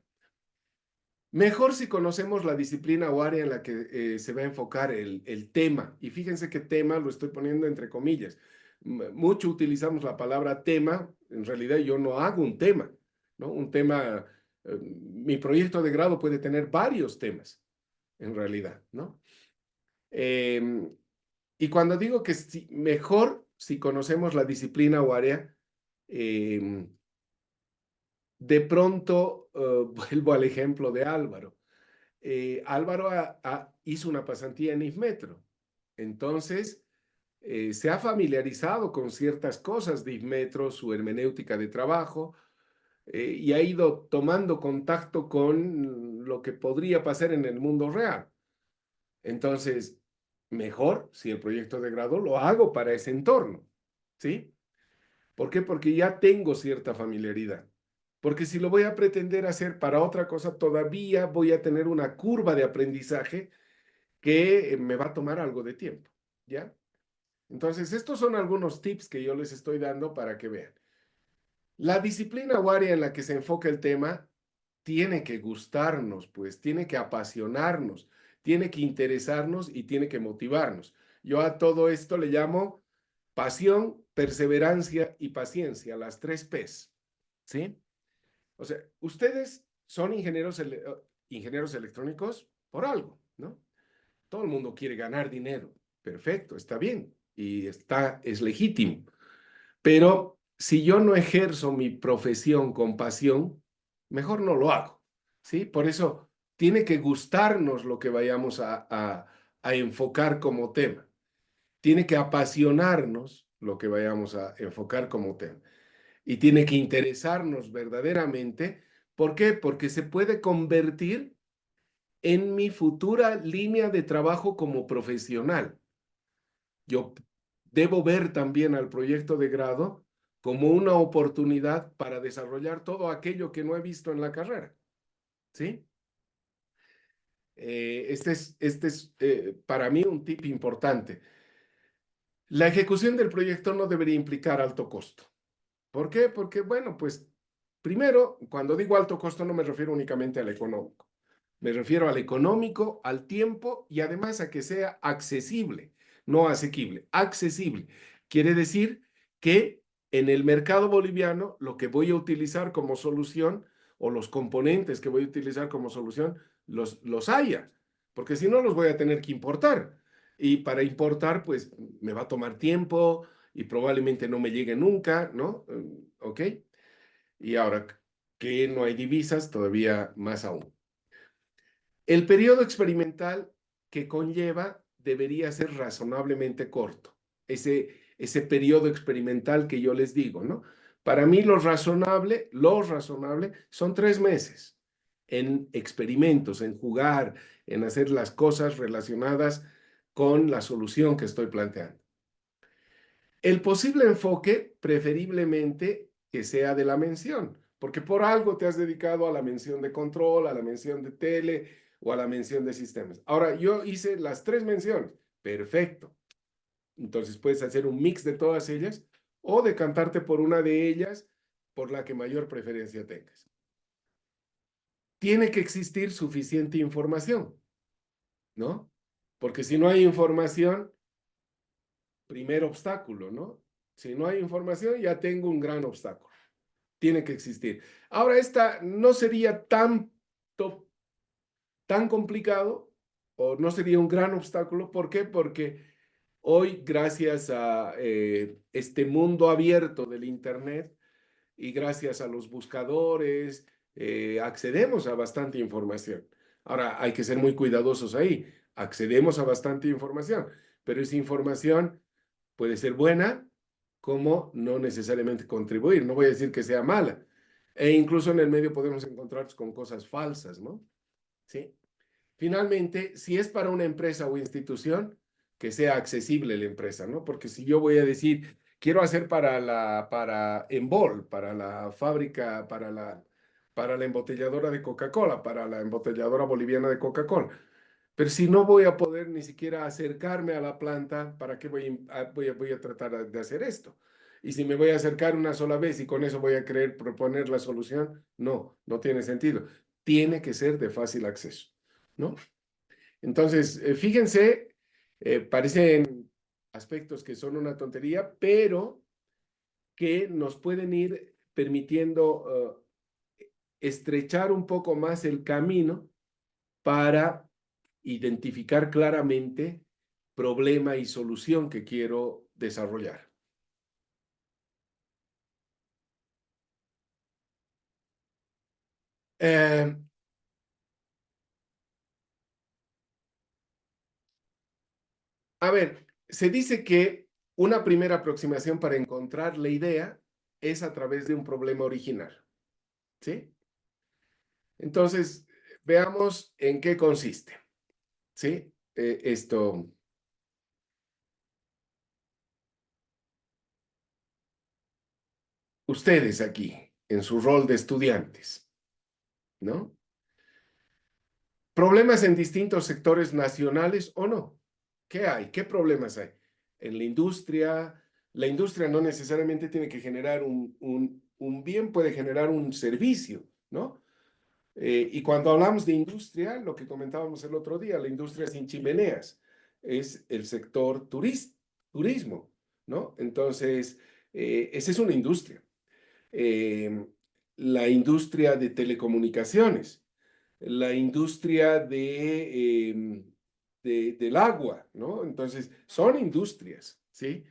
S1: Mejor si conocemos la disciplina o área en la que se va a enfocar el tema. Y fíjense que tema lo estoy poniendo entre comillas. Mucho utilizamos la palabra tema. En realidad yo no hago un tema, ¿no? Un tema, mi proyecto de grado puede tener varios temas, en realidad, ¿no? Y cuando digo que mejor si conocemos la disciplina o área, de pronto vuelvo al ejemplo de Álvaro. Álvaro hizo una pasantía en IFMetro. Entonces, se ha familiarizado con ciertas cosas de IFMetro, su hermenéutica de trabajo, y ha ido tomando contacto con lo que podría pasar en el mundo real. Entonces, mejor si el proyecto de grado lo hago para ese entorno, ¿sí? ¿Por qué? Porque ya tengo cierta familiaridad. Porque si lo voy a pretender hacer para otra cosa, todavía voy a tener una curva de aprendizaje que me va a tomar algo de tiempo, ¿ya? Entonces, estos son algunos tips que yo les estoy dando para que vean. La disciplina o área en la que se enfoca el tema tiene que gustarnos, pues, tiene que apasionarnos, tiene que interesarnos y tiene que motivarnos. Yo a todo esto le llamo pasión, perseverancia y paciencia, las tres P's, ¿sí? O sea, ustedes son ingenieros electrónicos por algo, ¿no? Todo el mundo quiere ganar dinero. Perfecto, está bien y es legítimo. Pero si yo no ejerzo mi profesión con pasión, mejor no lo hago, ¿sí? Por eso tiene que gustarnos lo que vayamos a enfocar como tema. Tiene que apasionarnos lo que vayamos a enfocar como tema. Y tiene que interesarnos verdaderamente. ¿Por qué? Porque se puede convertir en mi futura línea de trabajo como profesional. Yo debo ver también al proyecto de grado como una oportunidad para desarrollar todo aquello que no he visto en la carrera, ¿sí? Este es para mí un tip importante. La ejecución del proyecto no debería implicar alto costo. ¿Por qué? Porque, bueno, pues primero, cuando digo alto costo no me refiero únicamente al económico. Me refiero al económico, al tiempo y además a que sea accesible, no asequible, accesible. Quiere decir que en el mercado boliviano lo que voy a utilizar como solución o los componentes que voy a utilizar como solución los haya, porque si no los voy a tener que importar. Y para importar, pues me va a tomar tiempo y probablemente no me llegue nunca, ¿no? ¿Ok? Y ahora que no hay divisas, todavía más aún. El periodo experimental que conlleva debería ser razonablemente corto. Ese periodo experimental que yo les digo, ¿no? Para mí lo razonable son 3 meses en experimentos, en jugar, en hacer las cosas relacionadas con la solución que estoy planteando. El posible enfoque, preferiblemente, que sea de la mención, porque por algo te has dedicado a la mención de control, a la mención de tele o a la mención de sistemas. Ahora, yo hice las 3 menciones. Perfecto. Entonces puedes hacer un mix de todas ellas o decantarte por una de ellas por la que mayor preferencia tengas. tiene que existir suficiente información, ¿no? Porque si no hay información, primer obstáculo, ¿no? Si no hay información, ya tengo un gran obstáculo. Tiene que existir. Ahora, esta no sería tan complicado o no sería un gran obstáculo. ¿Por qué? Porque hoy, gracias a este mundo abierto del Internet y gracias a los buscadores, accedemos a bastante información. Ahora, hay que ser muy cuidadosos ahí. Accedemos a bastante información, pero esa información puede ser buena como no necesariamente contribuir. No voy a decir que sea mala. E incluso en el medio podemos encontrarnos con cosas falsas, ¿no? ¿Sí? Finalmente, si es para una empresa o institución, que sea accesible la empresa, ¿no? Porque si yo voy a decir, quiero hacer para Embol, para la fábrica, para la embotelladora de Coca-Cola, para la embotelladora boliviana de Coca-Cola, pero si no voy a poder ni siquiera acercarme a la planta, ¿para qué voy a tratar de hacer esto? Y si me voy a acercar una sola vez y con eso voy a querer proponer la solución, no tiene sentido. Tiene que ser de fácil acceso, ¿no? Entonces, fíjense, parecen aspectos que son una tontería, pero que nos pueden ir permitiendo estrechar un poco más el camino para identificar claramente problema y solución que quiero desarrollar. Eh, a ver, se dice que una primera aproximación para encontrar la idea es a través de un problema original, ¿sí? Entonces, veamos en qué consiste, ¿sí? Ustedes aquí, en su rol de estudiantes, ¿no? ¿Problemas en distintos sectores nacionales o no? ¿Qué hay? ¿Qué problemas hay? En la industria no necesariamente tiene que generar un bien, puede generar un servicio, ¿no? Y cuando hablamos de industria, lo que comentábamos el otro día, la industria sin chimeneas, es el sector turismo, ¿no? Entonces, esa es una industria. Eh, la industria de telecomunicaciones, la industria del agua, ¿no? Entonces, son industrias, ¿sí?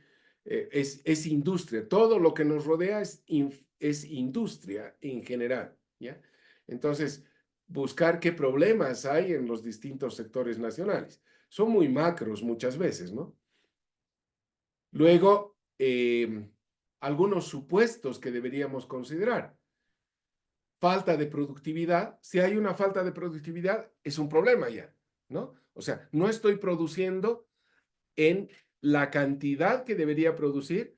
S1: Es industria. Todo lo que nos rodea es industria en general, ¿ya? Entonces, buscar qué problemas hay en los distintos sectores nacionales. Son muy macros muchas veces, ¿no? Luego, algunos supuestos que deberíamos considerar. Falta de productividad. Si hay una falta de productividad, es un problema ya, ¿no? O sea, no estoy produciendo en la cantidad que debería producir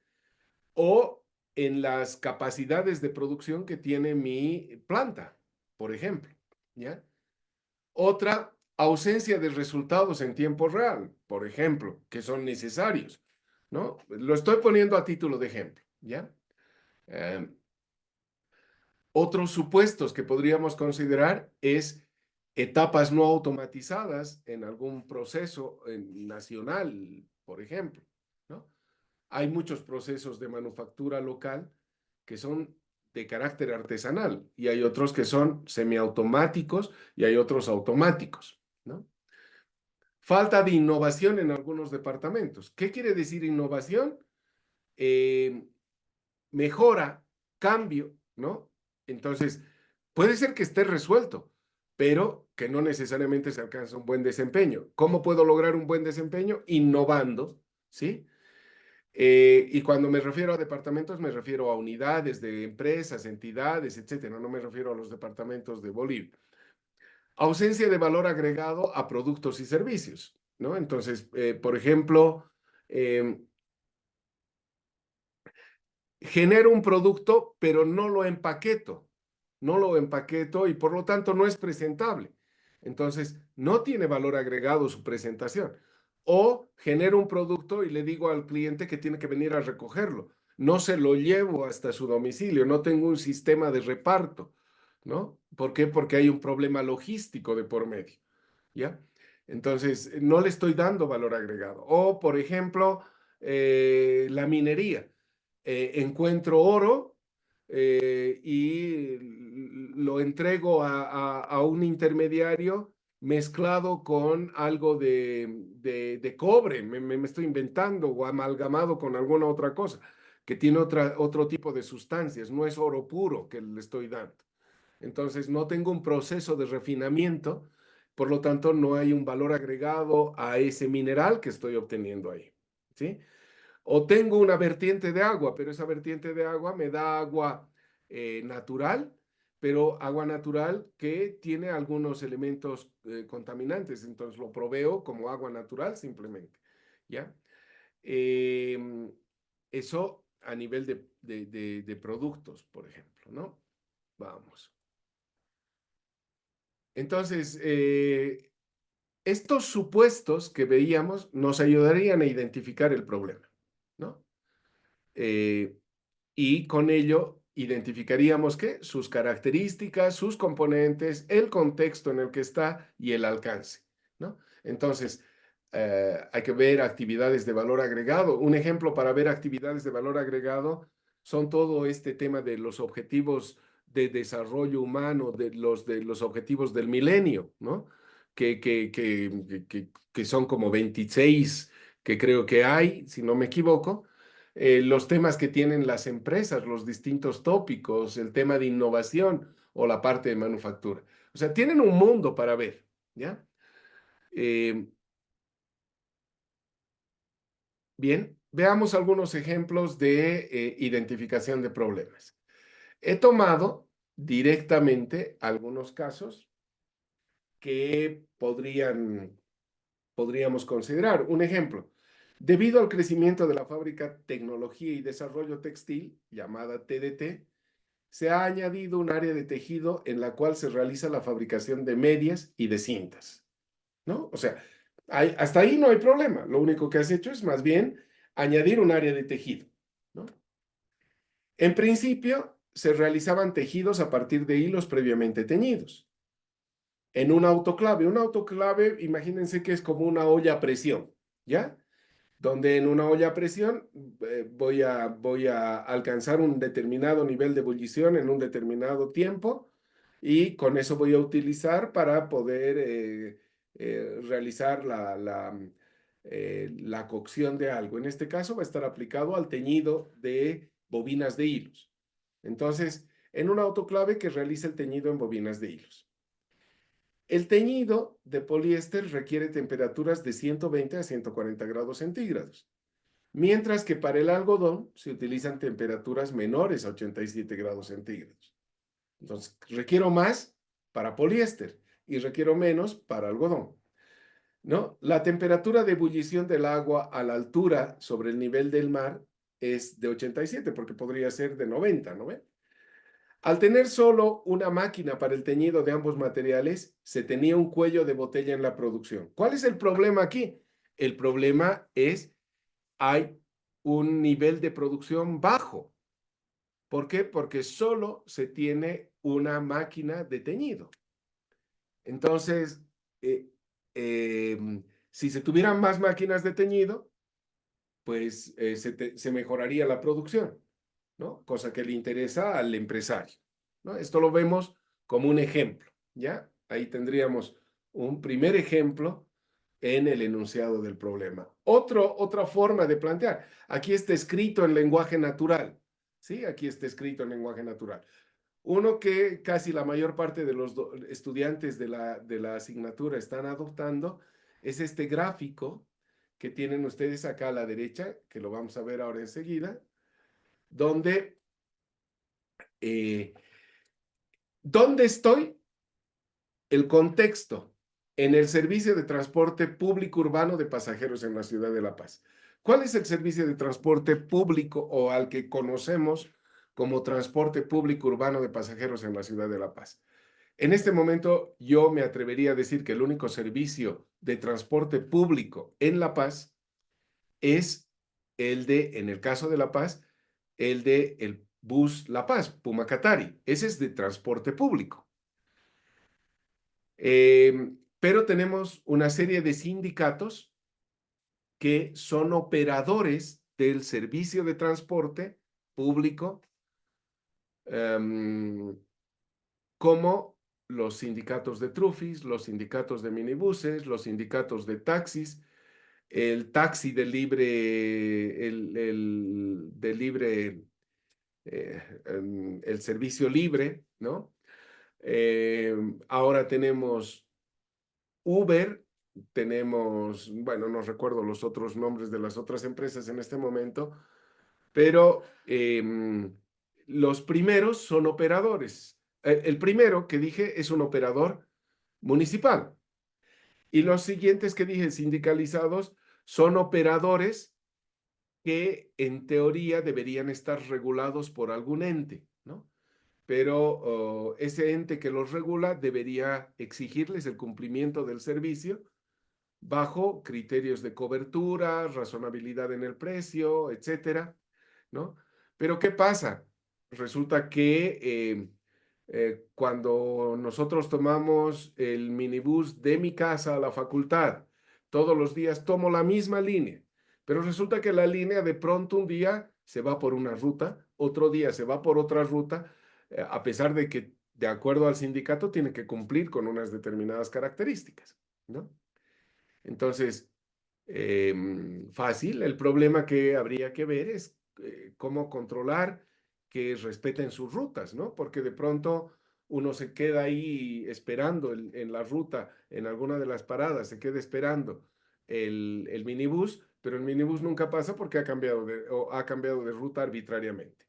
S1: o en las capacidades de producción que tiene mi planta, por ejemplo, ¿ya? Otra, ausencia de resultados en tiempo real, por ejemplo, que son necesarios, ¿no? Lo estoy poniendo a título de ejemplo, ¿ya? Eh, Otros supuestos que podríamos considerar es etapas no automatizadas en algún proceso nacional, por ejemplo, ¿no? Hay muchos procesos de manufactura local que son de carácter artesanal y hay otros que son semiautomáticos y hay otros automáticos, ¿no? Falta de innovación en algunos departamentos. ¿Qué quiere decir innovación? Eh, Mejora, cambio, ¿no? Entonces, puede ser que esté resuelto, pero que no necesariamente se alcanza un buen desempeño. ¿Cómo puedo lograr un buen desempeño? Innovando, ¿sí? Y cuando me refiero a departamentos, me refiero a unidades de empresas, entidades, etcétera. No me refiero a los departamentos de Bolivia. Ausencia de valor agregado a productos y servicios, ¿no? Entonces, por ejemplo, eh, genero un producto, pero no lo empaqueto y por lo tanto no es presentable. Entonces, no tiene valor agregado su presentación. O genero un producto y le digo al cliente que tiene que venir a recogerlo. No se lo llevo hasta su domicilio, no tengo un sistema de reparto. ¿no? ¿Por qué? Porque hay un problema logístico de por medio, ¿ya? Entonces, no le estoy dando valor agregado. O, por ejemplo, la minería. Encuentro oro y lo entrego a un intermediario mezclado con algo de cobre, me estoy inventando, o amalgamado con alguna otra cosa, que tiene otro tipo de sustancias, no es oro puro que le estoy dando. Entonces, no tengo un proceso de refinamiento, por lo tanto, no hay un valor agregado a ese mineral que estoy obteniendo ahí, ¿sí? O tengo una vertiente de agua, pero esa vertiente de agua me da agua natural, pero agua natural que tiene algunos elementos contaminantes, entonces lo proveo como agua natural simplemente, ¿ya? Em, Eso a nivel de productos, por ejemplo, ¿no? Vamos. Entonces, estos supuestos que veíamos nos ayudarían a identificar el problema, ¿no? Eh, y con ello identificaríamos ¿qué? Sus características, sus componentes, el contexto en el que está y el alcance, ¿no? Entonces, hay que ver actividades de valor agregado. Un ejemplo para ver actividades de valor agregado son todo este tema de los objetivos de desarrollo humano, de los objetivos del milenio, ¿no? Que son como 26 que creo que hay, si no me equivoco, los temas que tienen las empresas, los distintos tópicos, el tema de innovación o la parte de manufactura. O sea, tienen un mundo para ver, ¿ya? Eh, Bien, veamos algunos ejemplos de identificación de problemas. He tomado directamente algunos casos que podríamos considerar. Un ejemplo, debido al crecimiento de la fábrica Tecnología y Desarrollo Textil, llamada TDT, se ha añadido un área de tejido en la cual se realiza la fabricación de medias y de cintas, ¿no? O sea, hasta ahí no hay problema. Lo único que has hecho es más bien añadir un área de tejido, ¿no? En principio, se realizaban tejidos a partir de hilos previamente teñidos. En un autoclave, imagínense que es como una olla a presión, ¿ya? Donde en una olla a presión voy a alcanzar un determinado nivel de ebullición en un determinado tiempo y con eso voy a utilizar para poder realizar la cocción de algo. En este caso va a estar aplicado al teñido de bobinas de hilos. Entonces, en un autoclave que realiza el teñido en bobinas de hilos. El teñido de poliéster requiere temperaturas de 120 a 140 grados centígrados, mientras que para el algodón se utilizan temperaturas menores a 87 grados centígrados. Entonces, requiero más para poliéster y requiero menos para algodón, ¿no? La temperatura de ebullición del agua a la altura sobre el nivel del mar es de 87, porque podría ser de 90, ¿no ve? Al tener solo una máquina para el teñido de ambos materiales, se tenía un cuello de botella en la producción. ¿Cuál es el problema aquí? El problema es, hay un nivel de producción bajo. ¿Por qué? Porque solo se tiene una máquina de teñido. Entonces, eh, si se tuvieran más máquinas de teñido, pues se mejoraría la producción, ¿no? Cosa que le interesa al empresario, ¿no? Esto lo vemos como un ejemplo, ¿ya? Ahí tendríamos un primer ejemplo en el enunciado del problema. Otra forma de plantear. Aquí está escrito en lenguaje natural, ¿sí? Aquí está escrito en lenguaje natural. Uno que casi la mayor parte de los estudiantes de la asignatura están adoptando es este gráfico que tienen ustedes acá a la derecha, que lo vamos a ver ahora enseguida, donde ¿dónde estoy? El contexto en el servicio de transporte público urbano de pasajeros en la ciudad de La Paz. ¿Cuál es el servicio de transporte público o al que conocemos como transporte público urbano de pasajeros en la ciudad de La Paz? En este momento yo me atrevería a decir que el único servicio de transporte público en La Paz es en el caso de La Paz, el de Bus La Paz, Pumacatari. Ese es de transporte público. Pero tenemos una serie de sindicatos que son operadores del servicio de transporte público, como los sindicatos de trufis, los sindicatos de minibuses, los sindicatos de taxis, el taxi de libre, de libre, el servicio libre, ¿no? Ahora tenemos Uber, tenemos, bueno, no recuerdo los otros nombres de las otras empresas en este momento, pero los primeros son operadores. El primero que dije es un operador municipal. Y los siguientes que dije, sindicalizados, son operadores que en teoría deberían estar regulados por algún ente, ¿no? Pero ese ente que los regula debería exigirles el cumplimiento del servicio bajo criterios de cobertura, razonabilidad en el precio, etcétera, ¿no? Pero ¿qué pasa? Resulta que cuando nosotros tomamos el minibús de mi casa a la facultad, todos los días tomo la misma línea, pero resulta que la línea de pronto un día se va por una ruta, otro día se va por otra ruta, a pesar de que, de acuerdo al sindicato, tiene que cumplir con unas determinadas características, ¿no? Entonces, fácil, el problema que habría que ver es cómo controlar que respeten sus rutas, ¿no? Porque de pronto uno se queda ahí esperando en la ruta, en alguna de las paradas, se queda esperando el minibús, pero el minibús nunca pasa porque ha cambiado de ruta arbitrariamente.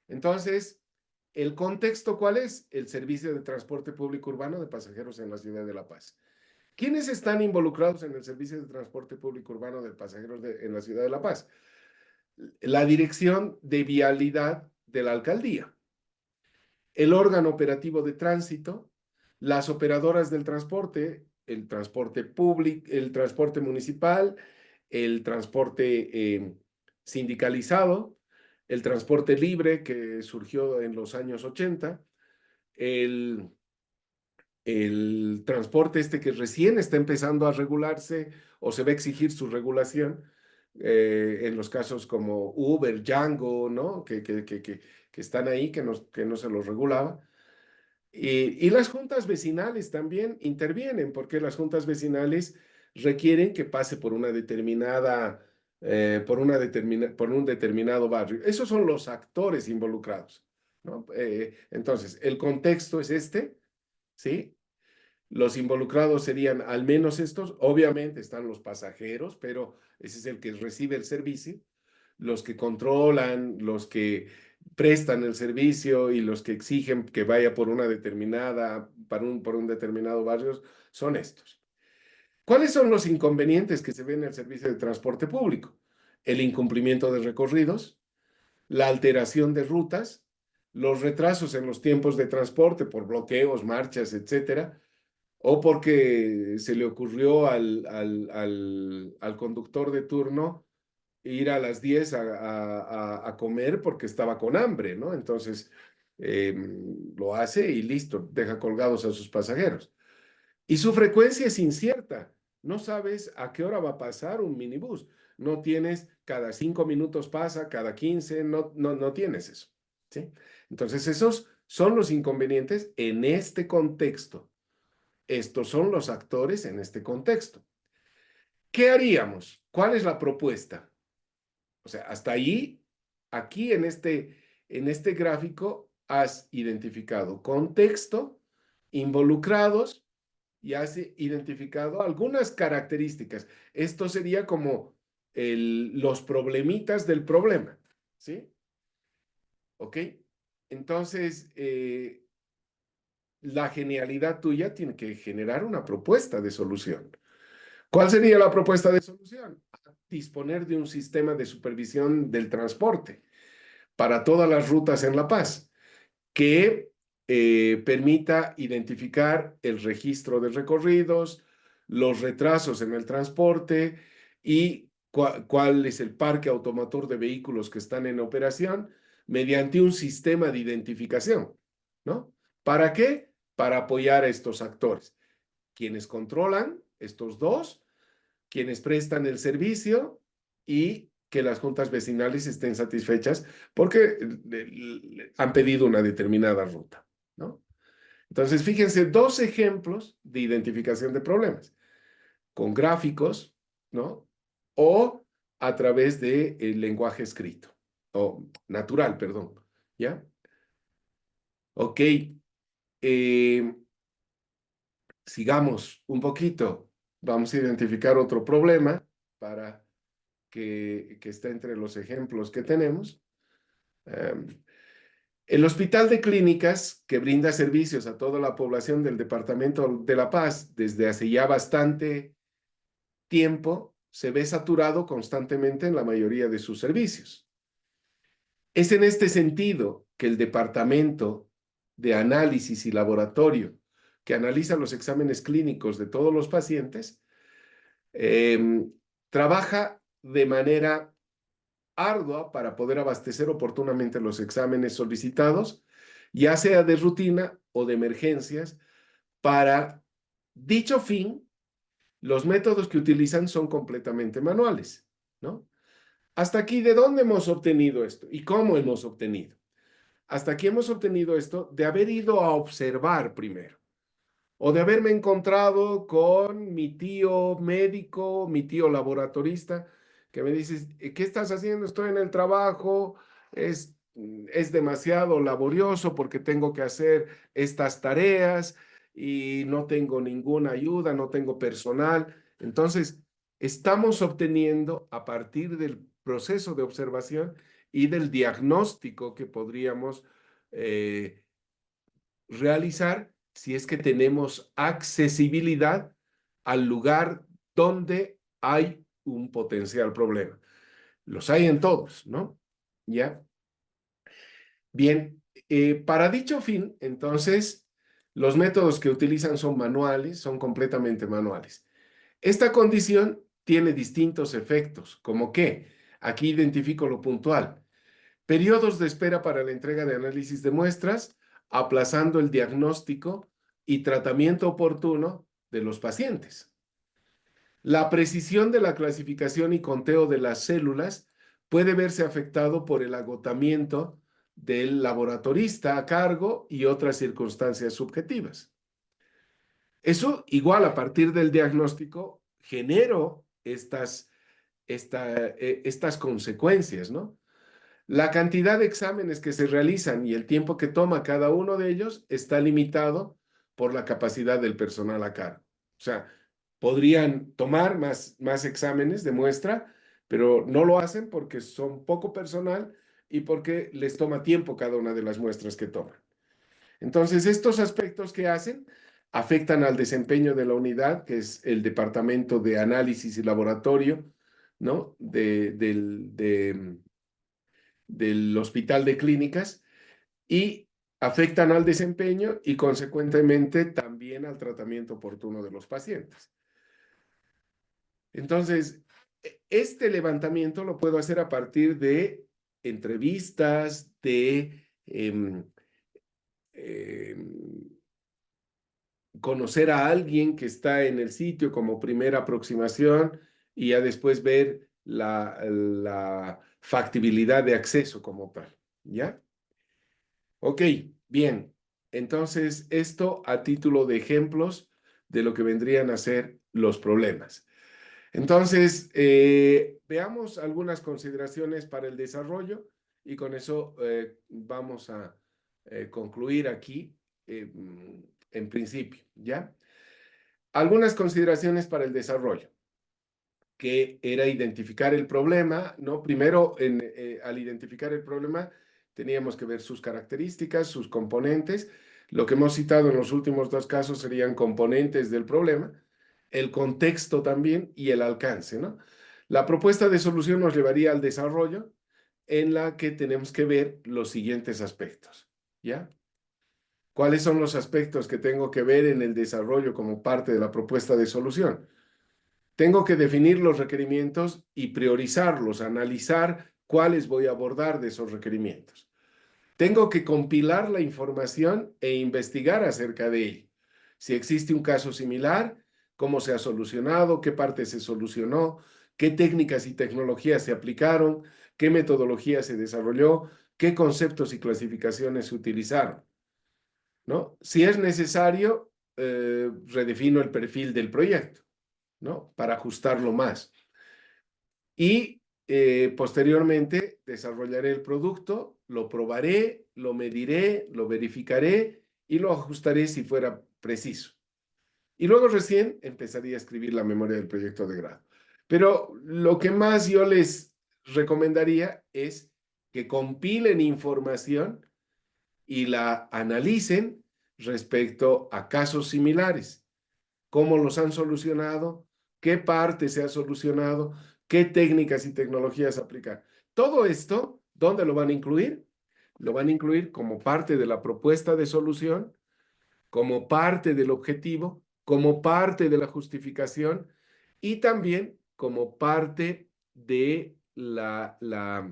S1: Entonces, ¿el contexto cuál es? El servicio de transporte público urbano de pasajeros en la ciudad de La Paz. ¿Quiénes están involucrados en el servicio de transporte público urbano de pasajeros en la ciudad de La Paz? La Dirección de Vialidad de la Alcaldía, el órgano operativo de tránsito, las operadoras del transporte, el transporte público, el transporte municipal, el transporte sindicalizado, el transporte libre que surgió en los años 80, el transporte este que recién está empezando a regularse o se va a exigir su regulación, en los casos como Uber, Django, ¿no? Que están ahí, que no se los regulaba. Y las juntas vecinales también intervienen, porque las juntas vecinales requieren que pase por una determinada, por un determinado barrio. Esos son los actores involucrados, ¿no? Entonces, el contexto es este, ¿sí? Los involucrados serían al menos estos. Obviamente están los pasajeros, pero ese es el que recibe el servicio. Los que controlan, los que prestan el servicio y los que exigen que vaya por una determinada, por un determinado barrio, son estos. ¿Cuáles son los inconvenientes que se ven en el servicio de transporte público? El incumplimiento de recorridos, la alteración de rutas, los retrasos en los tiempos de transporte por bloqueos, marchas, etcétera, o porque se le ocurrió al conductor de turno ir a las 10 a comer porque estaba con hambre, ¿no? Entonces, lo hace y listo, deja colgados a sus pasajeros. Y su frecuencia es incierta. No sabes a qué hora va a pasar un minibús. No tienes, cada 5 minutos pasa, cada 15, no tienes eso, ¿sí? Entonces, esos son los inconvenientes en este contexto. Estos son los actores en este contexto. ¿Qué haríamos? ¿Cuál es la propuesta? O sea, hasta ahí, aquí en este gráfico, has identificado contexto, involucrados y has identificado algunas características. Esto sería como los problemitas del problema, ¿sí? ¿Ok? Entonces, la genialidad tuya tiene que generar una propuesta de solución. ¿Cuál sería la propuesta de solución? Disponer de un sistema de supervisión del transporte para todas las rutas en La Paz que permita identificar el registro de recorridos, los retrasos en el transporte y cuál es el parque automotor de vehículos que están en operación mediante un sistema de identificación, ¿no? ¿Para qué? Para apoyar a estos actores, quienes controlan estos dos, quienes prestan el servicio y que las juntas vecinales estén satisfechas porque han pedido una determinada ruta, ¿no? Entonces, fíjense, dos ejemplos de identificación de problemas, con gráficos, ¿no? O a través del lenguaje escrito, o natural, perdón, ¿ya? Ok, sigamos un poquito. Vamos a identificar otro problema para que está entre los ejemplos que tenemos. El Hospital de Clínicas, que brinda servicios a toda la población del Departamento de La Paz desde hace ya bastante tiempo, se ve saturado constantemente en la mayoría de sus servicios. Es en este sentido que el Departamento de Análisis y Laboratorio, que analiza los exámenes clínicos de todos los pacientes, trabaja de manera ardua para poder abastecer oportunamente los exámenes solicitados, ya sea de rutina o de emergencias. Para dicho fin, los métodos que utilizan son completamente manuales, ¿no? Hasta aquí, ¿de dónde hemos obtenido esto? ¿Y cómo hemos obtenido? Hasta aquí hemos obtenido esto de haber ido a observar primero, o de haberme encontrado con mi tío médico, mi tío laboratorista, que me dice, ¿qué estás haciendo? Estoy en el trabajo, es demasiado laborioso porque tengo que hacer estas tareas y no tengo ninguna ayuda, no tengo personal. Entonces, estamos obteniendo a partir del proceso de observación y del diagnóstico que podríamos realizar si es que tenemos accesibilidad al lugar donde hay un potencial problema. Los hay en todos, ¿no? ¿Ya? Bien, para dicho fin, entonces, los métodos que utilizan son manuales, son completamente manuales. Esta condición tiene distintos efectos, como que, aquí identifico lo puntual, periodos de espera para la entrega de análisis de muestras, aplazando el diagnóstico y tratamiento oportuno de los pacientes. La precisión de la clasificación y conteo de las células puede verse afectado por el agotamiento del laboratorista a cargo y otras circunstancias subjetivas. Eso igual a partir del diagnóstico genero estas consecuencias, ¿no? La cantidad de exámenes que se realizan y el tiempo que toma cada uno de ellos está limitado por la capacidad del personal a cargo. O sea, podrían tomar más exámenes de muestra, pero no lo hacen porque son poco personal y porque les toma tiempo cada una de las muestras que toman. Entonces, estos aspectos que hacen afectan al desempeño de la unidad, que es el Departamento de Análisis y Laboratorio, ¿no? Del Hospital de Clínicas y afectan al desempeño y consecuentemente también al tratamiento oportuno de los pacientes. Entonces, este levantamiento lo puedo hacer a partir de entrevistas, de conocer a alguien que está en el sitio como primera aproximación y ya después ver la factibilidad de acceso como tal, ¿ya? Ok, bien. Entonces, esto a título de ejemplos de lo que vendrían a ser los problemas. Entonces, veamos algunas consideraciones para el desarrollo y con eso vamos a concluir aquí en principio, ¿ya? Algunas consideraciones para el desarrollo, que era identificar el problema, ¿no? Primero, al identificar el problema, teníamos que ver sus características, sus componentes. Lo que hemos citado en los últimos dos casos serían componentes del problema, el contexto también y el alcance, ¿no? La propuesta de solución nos llevaría al desarrollo, en la que tenemos que ver los siguientes aspectos, ¿ya? ¿Cuáles son los aspectos que tengo que ver en el desarrollo como parte de la propuesta de solución? Tengo que definir los requerimientos y priorizarlos, analizar cuáles voy a abordar de esos requerimientos. Tengo que compilar la información e investigar acerca de ello. Si existe un caso similar, cómo se ha solucionado, qué parte se solucionó, qué técnicas y tecnologías se aplicaron, qué metodología se desarrolló, qué conceptos y clasificaciones se utilizaron, ¿no? Si es necesario, redefino el perfil del proyecto, ¿no? Para ajustarlo más. Y posteriormente desarrollaré el producto, lo probaré, lo mediré, lo verificaré y lo ajustaré si fuera preciso. Y luego recién empezaría a escribir la memoria del proyecto de grado. Pero lo que más yo les recomendaría es que compilen información y la analicen respecto a casos similares, cómo los han solucionado, qué parte se ha solucionado, qué técnicas y tecnologías aplicar. Todo esto, ¿dónde lo van a incluir? Lo van a incluir como parte de la propuesta de solución, como parte del objetivo, como parte de la justificación y también como parte de la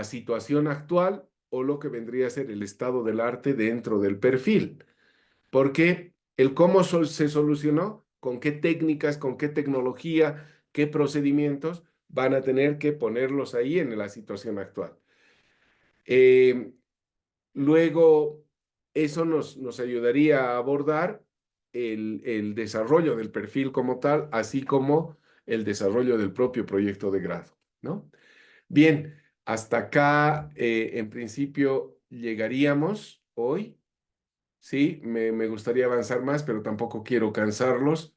S1: situación actual o lo que vendría a ser el estado del arte dentro del perfil. Porque el cómo se solucionó, con qué técnicas, con qué tecnología, qué procedimientos van a tener que ponerlos ahí en la situación actual. Eh, Luego, eso nos ayudaría a abordar el desarrollo del perfil como tal, así como el desarrollo del propio proyecto de grado, ¿no? Bien, hasta acá, en principio, llegaríamos hoy. Sí, me gustaría avanzar más, pero tampoco quiero cansarlos.